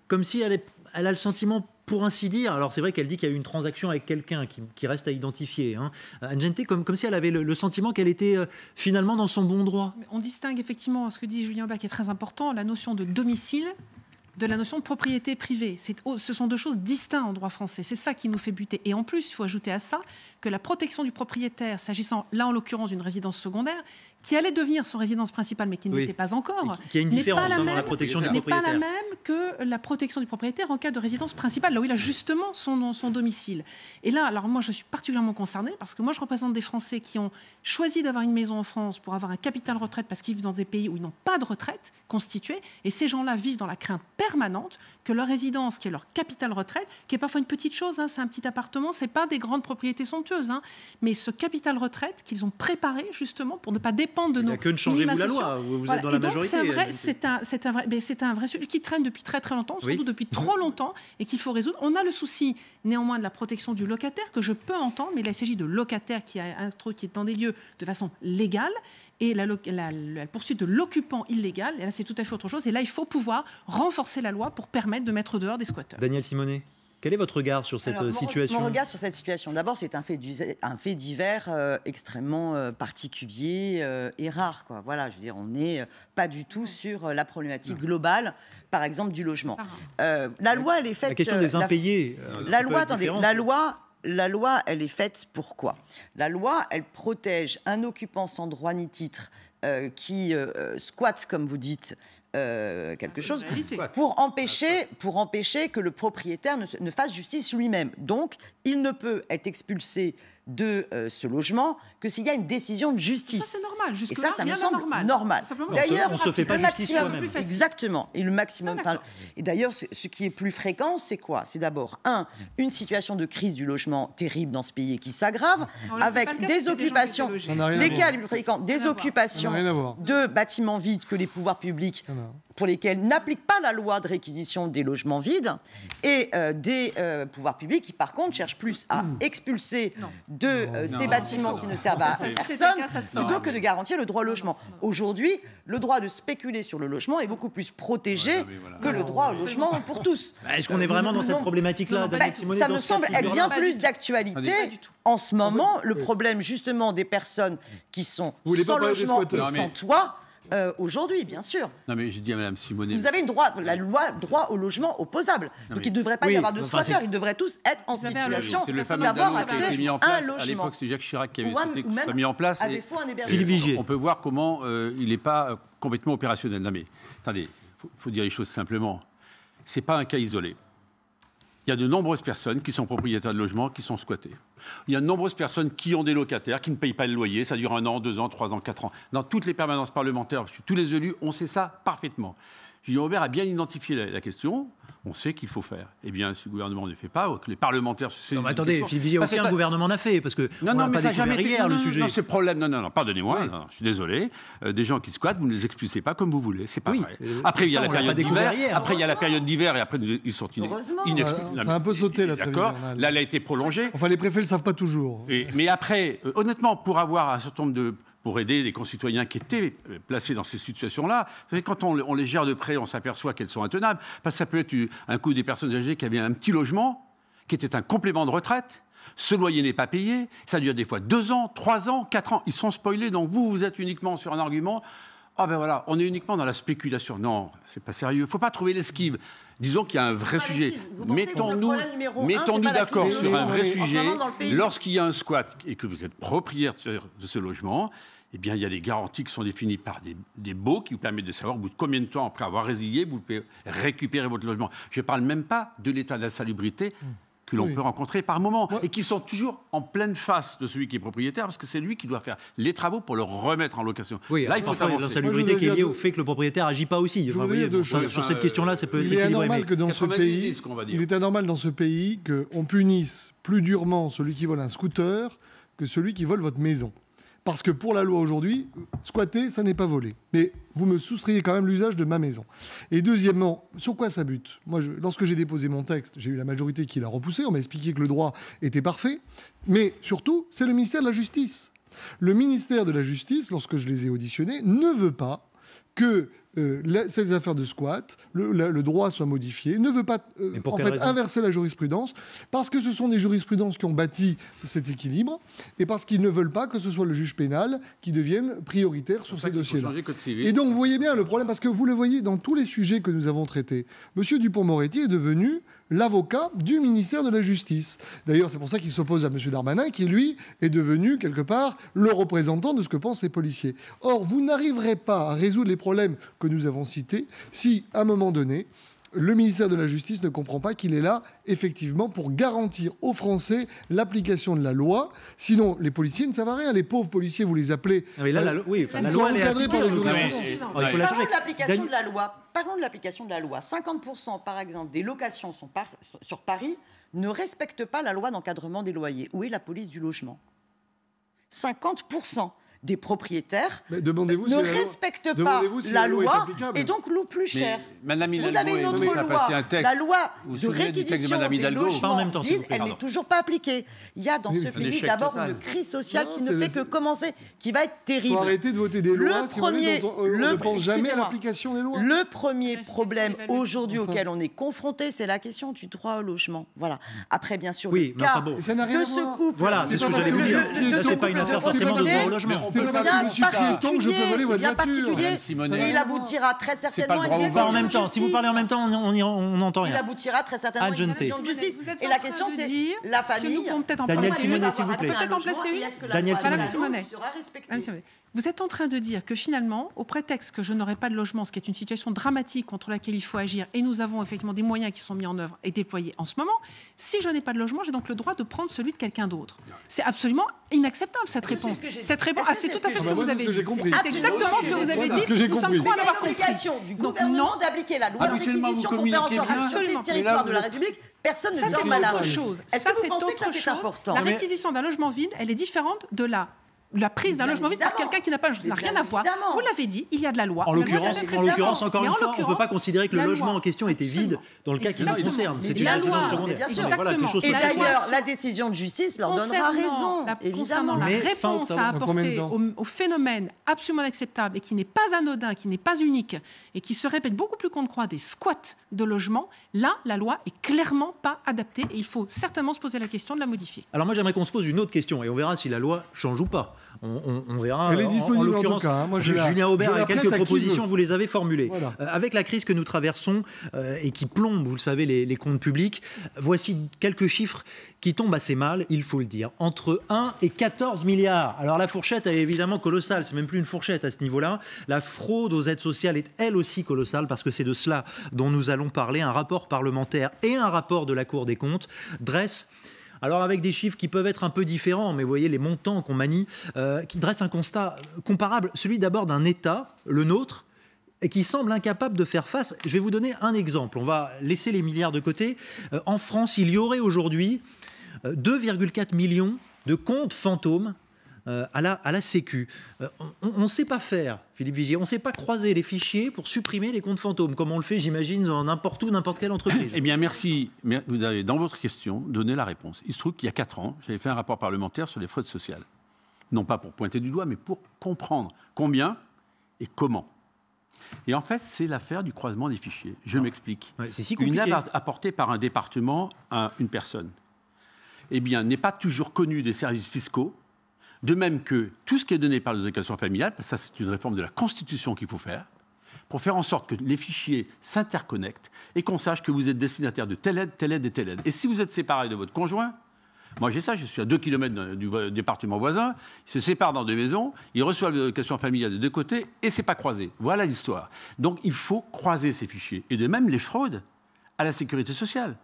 comme si elle a le sentiment, pour ainsi dire, alors c'est vrai qu'elle dit qu'il y a eu une transaction avec quelqu'un qui reste à identifier, hein. Anne Genté, comme si elle avait le sentiment qu'elle était finalement dans son bon droit. On distingue effectivement ce que dit Julien Bach, qui est très important, la notion de domicile de la notion de propriété privée. Ce sont deux choses distinctes en droit français. C'est ça qui nous fait buter. Et en plus, il faut ajouter à ça que la protection du propriétaire, s'agissant là en l'occurrence d'une résidence secondaire, qui allait devenir son résidence principale, mais qui ne l'était pas encore, qui a une différence dans la protection du propriétaire. N'est pas la même que la protection du propriétaire en cas de résidence principale, là où il a justement son domicile. Et là, alors moi, je suis particulièrement concernée parce que moi, je représente des Français qui ont choisi d'avoir une maison en France pour avoir un capital retraite parce qu'ils vivent dans des pays où ils n'ont pas de retraite constituée. Et ces gens-là vivent dans la crainte permanente que leur résidence, qui est leur capital retraite, qui est parfois une petite chose, hein, c'est un petit appartement, c'est pas des grandes propriétés somptueuses, hein, mais ce capital retraite qu'ils ont préparé justement pour ne pas dépendre de nos. Il n'y a que ne changez-vous la loi, vous êtes dans la majorité. C'est un vrai sujet qui traîne depuis très très longtemps, surtout depuis trop longtemps, et qu'il faut résoudre. On a le souci néanmoins de la protection du locataire que je peux entendre, mais là il s'agit de locataire qui est dans des lieux de façon légale. Et la poursuite de l'occupant illégal, et là c'est tout à fait autre chose. Et là, il faut pouvoir renforcer la loi pour permettre de mettre dehors des squatteurs. Daniel Simonet, quel est votre regard sur cette situation ? Mon regard sur cette situation, d'abord, c'est un fait divers extrêmement particulier et rare, quoi. Voilà, je veux dire, on n'est pas du tout sur la problématique globale, par exemple, du logement. La loi, elle est faite... La question des impayés... La loi, elle est faite pour quoi ? La loi, elle protège un occupant sans droit ni titre qui squatte, comme vous dites, quelque chose, pour empêcher que le propriétaire ne fasse justice lui-même. Donc, il ne peut être expulsé de ce logement que s'il y a une décision de justice. Ça, c'est normal. Et ça me semble normal. D'ailleurs, on se fait pas justice soi-même. Exactement. Et le maximum. Et d'ailleurs, ce qui est plus fréquent, c'est quoi ? C'est d'abord une situation de crise du logement terrible dans ce pays et qui s'aggrave, avec des occupations. Les cas les plus fréquents, des occupations de bâtiments vides que les pouvoirs publics, pour lesquels n'appliquent pas la loi de réquisition des logements vides, et des pouvoirs publics qui, par contre, cherchent plus à expulser ces bâtiments qui ne servent à personne, plutôt que de garantir le droit au logement. Aujourd'hui, le droit de spéculer sur le logement est beaucoup plus protégé que le droit au logement pour tous. Est-ce qu'on est vraiment dans cette problématique-là, Daniel Simonet ? Ça me semble être bien plus d'actualité en ce moment, le problème justement des personnes qui sont sans logement et sans toit. Aujourd'hui, bien sûr. Non, mais j'ai dit à Mme Simonet. Vous avez la loi droit au logement opposable. Donc il ne devrait pas y avoir de squatteurs. Ils devraient tous être en situation d'avoir accès à un logement. À l'époque, c'est Jacques Chirac qui avait souhaité que ce soit mis en place. Philippe Vigier. On peut voir comment il n'est pas complètement opérationnel. Non, mais attendez, il faut dire les choses simplement. Ce n'est pas un cas isolé. Il y a de nombreuses personnes qui sont propriétaires de logements qui sont squattés. Il y a de nombreuses personnes qui ont des locataires, qui ne payent pas le loyer. Ça dure 1 an, 2 ans, 3 ans, 4 ans. Dans toutes les permanences parlementaires, tous les élus, on sait ça parfaitement. Julien Aubert a bien identifié la question. On sait qu'il faut faire. Eh bien, si le gouvernement ne le fait pas, ou que les parlementaires se saisissent... Attendez, Philippe Vigier, aucun gouvernement n'a fait, parce que on n'a pas découvert hier le sujet. Non, c'est problème. Non, pardonnez-moi. Non, je suis désolé. Des gens qui squattent, vous ne les expulsez pas comme vous voulez. C'est pas vrai. Après, il y a la période d'hiver. Après, il y a la période d'hiver, et après, ils sont inexpulsables. Ça a un peu sauté, la trêve hivernale. D'accord. Là, elle a été prolongée. Enfin, les préfets ne le savent pas toujours. Mais après, honnêtement, pour avoir un certain nombre pour aider des concitoyens qui étaient placés dans ces situations-là. Vous savez, quand on les gère de près, on s'aperçoit qu'elles sont intenables. Parce que ça peut être un coup des personnes âgées qui avaient un petit logement, qui était un complément de retraite. Ce loyer n'est pas payé. Ça dure des fois 2 ans, 3 ans, 4 ans. Ils sont spoilés. Donc vous êtes uniquement sur un argument. Ah ben voilà, on est uniquement dans la spéculation. Non, c'est pas sérieux. Il ne faut pas trouver l'esquive. Disons qu'il y a un vrai sujet. Mettons-nous d'accord sur un vrai sujet. Lorsqu'il y a un squat et que vous êtes propriétaire de ce logement, eh bien, il y a des garanties qui sont définies par des baux qui vous permettent de savoir au bout de combien de temps, après avoir résilié, vous pouvez récupérer votre logement. Je ne parle même pas de l'état d'insalubrité que l'on peut rencontrer par moment et qui sont toujours en pleine face de celui qui est propriétaire parce que c'est lui qui doit faire les travaux pour le remettre en location. Oui, là, il faut savoir l'insalubrité qui est liée au fait que le propriétaire n'agit pas aussi. Sur cette question-là, ça peut être équilibré. Il est anormal dans ce pays qu'on punisse plus durement celui qui vole un scooter que celui qui vole votre maison. Parce que pour la loi aujourd'hui, squatter, ça n'est pas voler. Mais vous me soustrayez quand même l'usage de ma maison. Et deuxièmement, sur quoi ça bute ? Moi, lorsque j'ai déposé mon texte, j'ai eu la majorité qui l'a repoussé. On m'a expliqué que le droit était parfait. Mais surtout, c'est le ministère de la Justice. Le ministère de la Justice, lorsque je les ai auditionnés, ne veut pas que ces affaires de squat, le droit soit modifié, ne veut pas inverser la jurisprudence, parce que ce sont des jurisprudences qui ont bâti cet équilibre, et parce qu'ils ne veulent pas que ce soit le juge pénal qui devienne prioritaire sur ces dossiers-là. Et donc, vous voyez bien le problème, parce que vous le voyez dans tous les sujets que nous avons traités. M. Dupond-Moretti est devenu l'avocat du ministère de la Justice. D'ailleurs, c'est pour ça qu'il s'oppose à M. Darmanin, qui, lui, est devenu, quelque part, le représentant de ce que pensent les policiers. Or, vous n'arriverez pas à résoudre les problèmes que nous avons cités si, à un moment donné, le ministère de la Justice ne comprend pas qu'il est là, effectivement, pour garantir aux Français l'application de la loi. Sinon, les policiers ne savent rien. Les pauvres policiers, vous les appelez... Mais là, la loi est encadrée par les jurisprudence. Parlons de l'application de la loi. Parlons de l'application de la loi. 50%, par exemple, des locations sur Paris ne respectent pas la loi d'encadrement des loyers. Où est la police du logement ? 50% des propriétaires ne respectent pas la loi et donc louent plus cher. Vous avez une autre loi, la loi de réquisition des logements vides, elle n'est toujours pas appliquée. Il y a dans ce pays d'abord une crise sociale qui ne fait que commencer, qui va être terrible. Il faut arrêter de voter des lois si on ne pense jamais à l'application des lois. Le premier problème aujourd'hui auquel on est confronté, c'est la question du droit au logement. Voilà. Après, bien sûr, le cas de ce couple... Voilà, c'est ce que j'allais vous dire. C'est pas une affaire forcément de droit au logement. C'est pas parce que je suis particulier que je peux voler votre voiture. Et il aboutira très certainement à une décision en même temps. Si vous parlez en même temps, on n'entend rien. Il aboutira très certainement à une décision de justice. Et la question, c'est la famille. Daniel Simonet, s'il vous plaît. Peut-être en placer une. Daniel Simonet. Vous êtes en train de dire que finalement, au prétexte que je n'aurai pas de logement, ce qui est une situation dramatique contre laquelle il faut agir, et nous avons effectivement des moyens qui sont mis en œuvre et déployés en ce moment, si je n'ai pas de logement, j'ai donc le droit de prendre celui de quelqu'un d'autre. C'est absolument inacceptable, cette réponse. Cette réponse, c'est tout à fait ce que vous avez dit. C'est exactement ce que vous avez dit. Nous sommes trois à l'avoir compris. L'obligation du gouvernement d'appliquer la loi de réquisition pour faire en sorte que sur le territoire de la République, personne ne dorme à la rue. Ça, c'est autre chose. La réquisition d'un logement vide, elle est différente de la prise d'un logement vide par quelqu'un qui n'a pas le logement. Ça n'a rien à voir. Vous l'avez dit, il y a de la loi. En l'occurrence, encore une fois, on ne peut pas considérer que le logement en question était vide dans le cas qui nous concerne. C'est une décision secondaire. Et d'ailleurs, la décision de justice leur donnera raison. Concernant la réponse à apporter au phénomène absolument inacceptable et qui n'est pas anodin, qui n'est pas unique et qui se répète beaucoup plus qu'on ne croit des squats de logements, là, la loi est clairement pas adaptée et il faut certainement se poser la question de la modifier. Alors moi, j'aimerais qu'on se pose une autre question et on verra si la loi change ou pas. On verra. Elle est disponible en tout cas. Moi, Julien Aubert a quelques propositions, vous les avez formulées. Voilà. Avec la crise que nous traversons et qui plombe, vous le savez, les comptes publics, voici quelques chiffres qui tombent assez mal, il faut le dire. Entre 1 et 14 milliards. Alors la fourchette est évidemment colossale, c'est même plus une fourchette à ce niveau-là. La fraude aux aides sociales est elle aussi colossale parce que c'est de cela dont nous allons parler. Un rapport parlementaire et un rapport de la Cour des comptes dressent, alors avec des chiffres qui peuvent être un peu différents, mais vous voyez les montants qu'on manie, qui dressent un constat comparable, celui d'abord d'un État, le nôtre, et qui semble incapable de faire face. Je vais vous donner un exemple, on va laisser les milliards de côté. En France, il y aurait aujourd'hui 2,4 millions de comptes fantômes à la Sécu. On ne sait pas faire, Philippe Vigier, on ne sait pas croiser les fichiers pour supprimer les comptes fantômes, comme on le fait, j'imagine, dans n'importe où, n'importe quelle entreprise. Eh bien, merci. Vous avez, dans votre question, donné la réponse. Il se trouve qu'il y a 4 ans, j'avais fait un rapport parlementaire sur les fraudes sociales. Non pas pour pointer du doigt, mais pour comprendre combien et comment. Et en fait, c'est l'affaire du croisement des fichiers. Je m'explique. Ouais, c'est si compliqué. Une aide apportée par un département à une personne, eh bien, n'est pas toujours connue des services fiscaux, De même que tout ce qui est donné par les allocations familiales, ça c'est une réforme de la Constitution qu'il faut faire, pour faire en sorte que les fichiers s'interconnectent et qu'on sache que vous êtes destinataire de telle aide, telle aide et telle aide. Et si vous êtes séparé de votre conjoint, moi j'ai ça, je suis à 2 km du département voisin, ils se séparent dans 2 maisons, ils reçoivent l'allocation familiale de 2 côtés et c'est pas croisé. Voilà l'histoire. Donc il faut croiser ces fichiers. Et de même les fraudes à la sécurité sociale.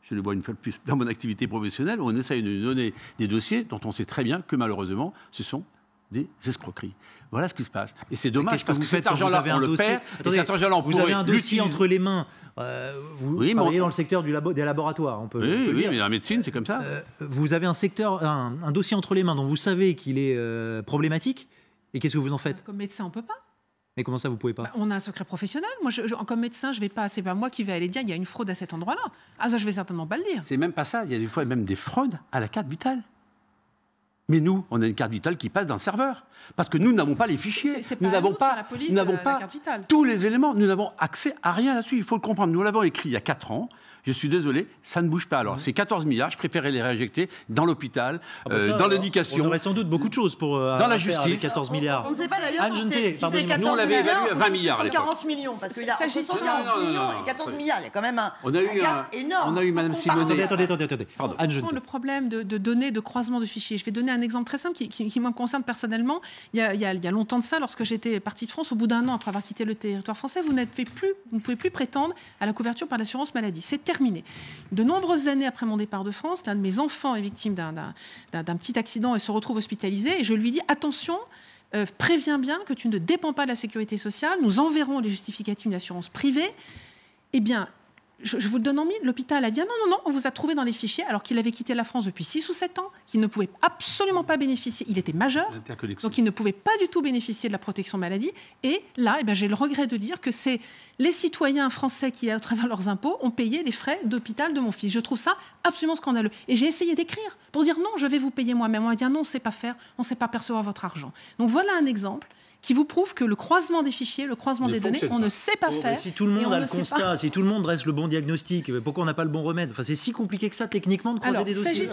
Je le vois une fois de plus dans mon activité professionnelle, où on essaye de donner des dossiers dont on sait très bien que malheureusement, ce sont des escroqueries. Voilà ce qui se passe. Et c'est dommage parce que cet argent-là, on le perd. Et cet argent-là, on vous avez un dossier entre les mains. Vous travaillez dans le secteur des laboratoires. On peut oui, dire. mais la médecine, c'est comme ça. Vous avez un dossier entre les mains dont vous savez qu'il est problématique. Et qu'est-ce que vous en faites? Comme médecin, on ne peut pas. Mais comment ça, vous ne pouvez pas? On a un secret professionnel. Moi, comme médecin, je vais pas. C'est pas moi qui vais aller dire il y a une fraude à cet endroit-là. Ah, ça, je vais certainement pas le dire. C'est même pas ça. Il y a des fois même des fraudes à la carte vitale. Mais nous, on a une carte vitale qui passe d'un serveur. Parce que nous n'avons pas les fichiers. Nous n'avons pas tous les éléments. Nous n'avons accès à rien là-dessus. Il faut le comprendre. Nous l'avons écrit il y a 4 ans. Je suis désolé, ça ne bouge pas. Alors, c'est 14 milliards, je préférais les réinjecter dans l'hôpital, dans l'éducation. On aurait sans doute beaucoup de choses pour dans la justice. Avec 14 milliards. On ne sait pas d'ailleurs si c'est 14 Nous, on l'avait évalué à 20 milliards. 140 millions, parce qu'il y a entre 140 millions et 14 milliards. Il y a quand même un gap énorme. On a eu Mme Simonet. Attendez. Pardon. Le problème de données, de croisement de fichiers. Je vais donner un exemple très simple qui me concerne personnellement. Il y a longtemps de ça, lorsque j'étais partie de France, au bout d'un an après avoir quitté le territoire français, vous ne pouvez plus prétendre à la couverture par l'assurance maladie. C'est terminé. De nombreuses années après mon départ de France, l'un de mes enfants est victime d'un petit accident et se retrouve hospitalisé. Et je lui dis, attention, préviens bien que tu ne dépends pas de la sécurité sociale. Nous enverrons les justificatifs d'une assurance privée. Eh bien, je vous le donne en mille, l'hôpital a dit non, on vous a trouvé dans les fichiers, alors qu'il avait quitté la France depuis 6 ou 7 ans, qu'il ne pouvait absolument pas bénéficier, il était majeur, donc il ne pouvait pas du tout bénéficier de la protection maladie. Et là, j'ai le regret de dire que c'est les citoyens français qui, à travers leurs impôts, ont payé les frais d'hôpital de mon fils. Je trouve ça absolument scandaleux. Et j'ai essayé d'écrire pour dire non, je vais vous payer moi-même. On m'a dit non, on ne sait pas faire, on ne sait pas percevoir votre argent. Donc voilà un exemple qui vous prouve que le croisement des fichiers, le croisement des données, on ne sait pas faire. Si tout le monde a le constat, si tout le monde dresse le bon diagnostic, pourquoi on n'a pas le bon remède? Enfin, c'est si compliqué que ça techniquement de croiser des dossiers.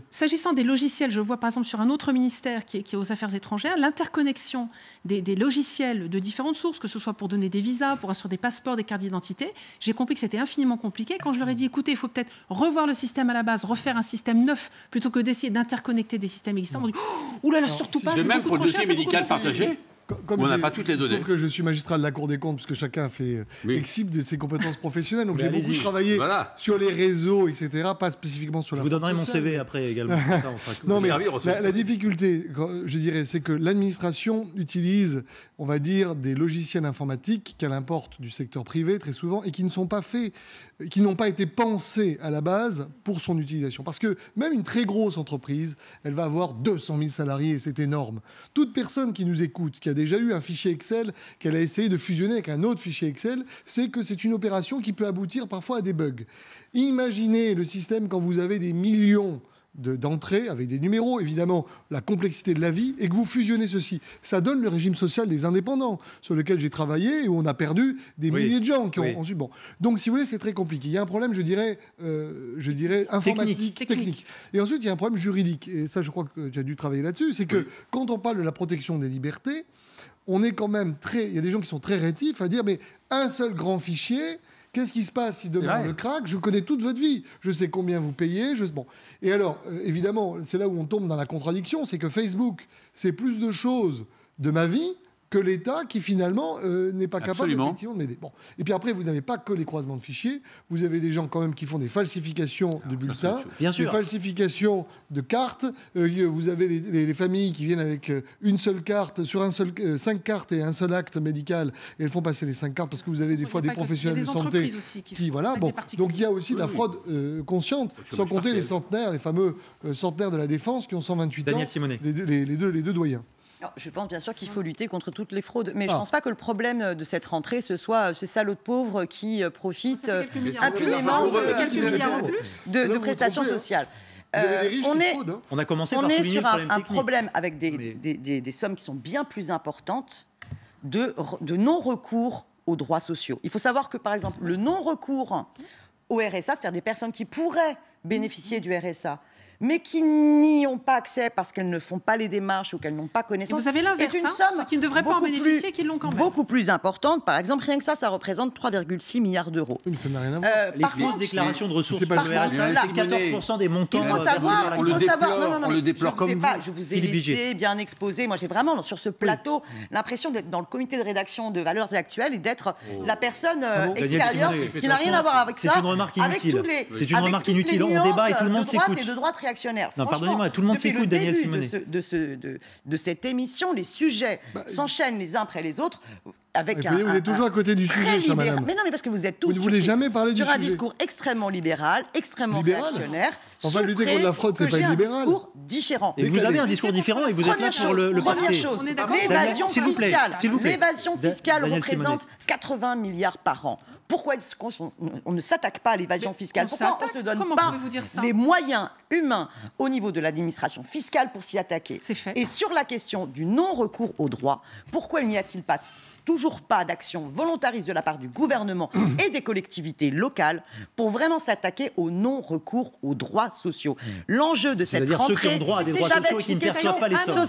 S'agissant des logiciels, je vois par exemple sur un autre ministère qui est aux Affaires étrangères, l'interconnexion des logiciels de différentes sources, que ce soit pour donner des visas, pour assurer des passeports, des cartes d'identité. J'ai compris que c'était infiniment compliqué. Quand je leur ai dit, écoutez, il faut peut-être revoir le système à la base, refaire un système neuf, plutôt que d'essayer d'interconnecter des systèmes existants, on dit, oulala, surtout pas, c'est beaucoup trop cher. De même pour le dossier médical partagé. Comme on n'a pas toutes les données. Je trouve que je suis magistrat de la Cour des comptes, parce que chacun fait exhibe de ses compétences professionnelles. Donc j'ai beaucoup travaillé sur les réseaux, etc., pas spécifiquement sur la. Je vous donnerai mon CV après également. Non, mais la difficulté, je dirais, c'est que l'administration utilise, on va dire, des logiciels informatiques qu'elle importe du secteur privé très souvent et qui ne sont pas faits, qui n'ont pas été pensés à la base pour son utilisation. Parce que même une très grosse entreprise, elle va avoir 200 000 salariés, et c'est énorme. Toute personne qui nous écoute, qui a déjà eu un fichier Excel, qu'elle a essayé de fusionner avec un autre fichier Excel, sait que c'est une opération qui peut aboutir parfois à des bugs. Imaginez le système quand vous avez des millions d'entrées, avec des numéros, évidemment, la complexité de la vie, et que vous fusionnez ceci. Ça donne le régime social des indépendants, sur lequel j'ai travaillé, et où on a perdu des milliers de gens qui ont ensuite... Bon. Donc, si vous voulez, c'est très compliqué. Il y a un problème, je dirais informatique, technique. Et ensuite, il y a un problème juridique. Et ça, je crois que tu as dû travailler là-dessus. C'est que quand on parle de la protection des libertés, on est quand même très... Il y a des gens qui sont très rétifs à dire, mais un seul grand fichier... Qu'est-ce qui se passe si demain on le craque? Je connais toute votre vie. Je sais combien vous payez. Bon. Et alors, évidemment, c'est là où on tombe dans la contradiction. C'est que Facebook, c'est plus de choses de ma vie que l'État qui, finalement, n'est pas capable effectivement de m'aider. Bon. Et puis après, vous n'avez pas que les croisements de fichiers. Vous avez des gens quand même qui font des falsifications de bulletins, des falsifications de cartes. Vous avez les familles qui viennent avec une seule carte, sur 5 cartes et un seul acte médical, et elles font passer les 5 cartes parce que vous avez des fois des professionnels de santé qui voilà. Bon. Donc il y a aussi de la fraude consciente, sans compter les centenaires, les fameux centenaires de la défense qui ont 128 ans. Simonet. Les deux doyens. Alors, je pense bien sûr qu'il faut lutter contre toutes les fraudes, mais je ne pense pas que le problème de cette rentrée, ce soit ces salauds de pauvres qui profitent impunément de prestations sociales. On a commencé par souligner sur un problème avec des sommes qui sont bien plus importantes de non-recours aux droits sociaux. Il faut savoir que, par exemple, le non-recours au RSA, c'est-à-dire des personnes qui pourraient bénéficier du RSA, mais qui n'y ont pas accès parce qu'elles ne font pas les démarches ou qu'elles n'ont pas connaissance. Et vous avez l'inverse, ceux qui ne devraient pas en bénéficier et qui l'ont quand même. Beaucoup plus importante. Par exemple, rien que ça représente 3,6 milliards d'euros. Oui, mais ça n'a rien à voir. Les fausses déclarations de ressources pour le RSA, c'est 14% des montants. Il faut savoir, on le déplore comme vous. Je vous ai laissé bien exposer. Moi, j'ai vraiment, sur ce plateau, l'impression d'être dans le comité de rédaction de Valeurs Actuelles et d'être la personne extérieure qui n'a rien à voir avec ça. C'est une remarque inutile. C'est une remarque inutile. On débat et tout le monde s'écoute. Et de droite réactionnaire. Non, pardonnez-moi, tout le monde s'écoute, Daniel Simonet. De cette émission, les sujets s'enchaînent les uns après les autres. Avec vous êtes toujours à côté du sujet, chère madame. Mais non, mais parce que vous êtes tous vous ne voulez jamais parler du sujet. Sur un discours extrêmement libéral, extrêmement réactionnaire. Enfin, lutter contre la fraude, c'est pas libéral. Un discours différent. Et vous avez un discours différent et vous êtes là pour le partager. L'évasion fiscale. S'il vous plaît. L'évasion fiscale représente 80 milliards par an. Pourquoi on ne s'attaque pas à l'évasion fiscale? Pourquoi on ne se donne pas les moyens humains au niveau de l'administration fiscale pour s'y attaquer? C'est fait. Et sur la question du non-recours au droit, pourquoi n'y a-t-il toujours pas d'action volontariste de la part du gouvernement et des collectivités locales pour vraiment s'attaquer au non-recours aux droits sociaux? L'enjeu de cette rentrée, ceux qui ont droit à des droits sociaux et qui ne perçoivent pas les sommes.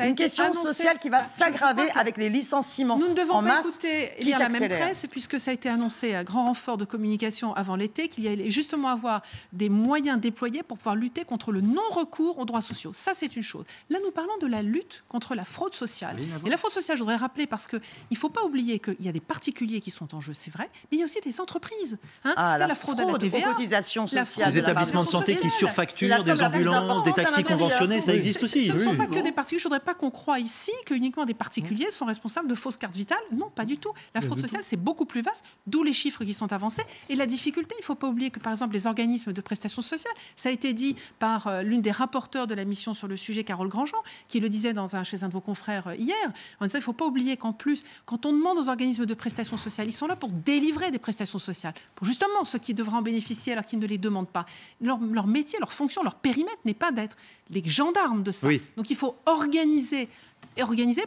Une question sociale qui va s'aggraver avec les licenciements Nous ne devons en pas masse écouter qui lire la même s'accélèrent. presse, puisque ça a été annoncé à grand renfort de communication avant l'été, qu'il y allait justement avoir des moyens déployés pour pouvoir lutter contre le non-recours aux droits sociaux. Ça, c'est une chose. Là, nous parlons de la lutte contre la fraude sociale. Et la fraude sociale, je voudrais rappeler, parce qu'il ne faut pas oublier qu'il y a des particuliers qui sont en jeu, c'est vrai, mais il y a aussi des entreprises. C'est la fraude à la TVA, aux cotisations sociales, les établissements de santé qui surfacturent des ambulances, des taxis conventionnés, ça existe aussi. Ce ne sont pas que des particuliers. Je ne voudrais pas qu'on croie ici que uniquement des particuliers sont responsables de fausses cartes vitales. Non, pas du tout. La fraude sociale, c'est beaucoup plus vaste, d'où les chiffres qui sont avancés. Et la difficulté, il ne faut pas oublier que, par exemple, les organismes de prestations sociales, ça a été dit par l'une des rapporteurs de la mission sur le sujet, Carole Grandjean, qui le disait chez un de vos confrères hier, en disant qu'il ne faut pas oublier qu'en plus, quand on demande aux organismes de prestations sociales, ils sont là pour délivrer des prestations sociales, pour justement ceux qui devraient en bénéficier alors qu'ils ne les demandent pas. Leur métier, leur fonction, leur périmètre n'est pas d'être les gendarmes de ça. Oui. Donc il faut organiser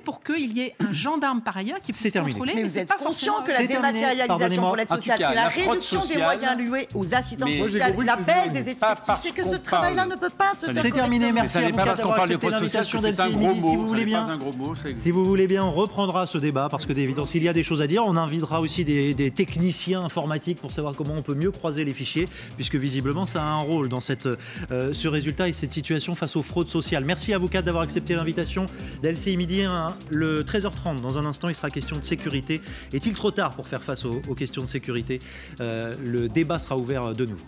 pour qu'il y ait un gendarme par ailleurs qui puisse contrôler. Mais vous êtes conscient que la dématérialisation pour l'aide sociale, que la réduction des moyens alloués aux assistants sociaux, la baisse des effectifs, c'est que ce travail-là ne peut pas se faire. C'est terminé, merci à vous d'avoir accepté l'invitation d'Elsie Midi. Si vous voulez bien, on reprendra ce débat parce que d'évidence, il y a des choses à dire. On invitera aussi des techniciens informatiques pour savoir comment on peut mieux croiser les fichiers, puisque visiblement, ça a un rôle dans ce résultat et cette situation face aux fraudes sociales. Merci à vous quatre d'avoir accepté l'invitation d'Elsie Midi, le 13h30. Dans un instant, il sera question de sécurité. Est-il trop tard pour faire face aux questions de sécurité? Le débat sera ouvert de nouveau.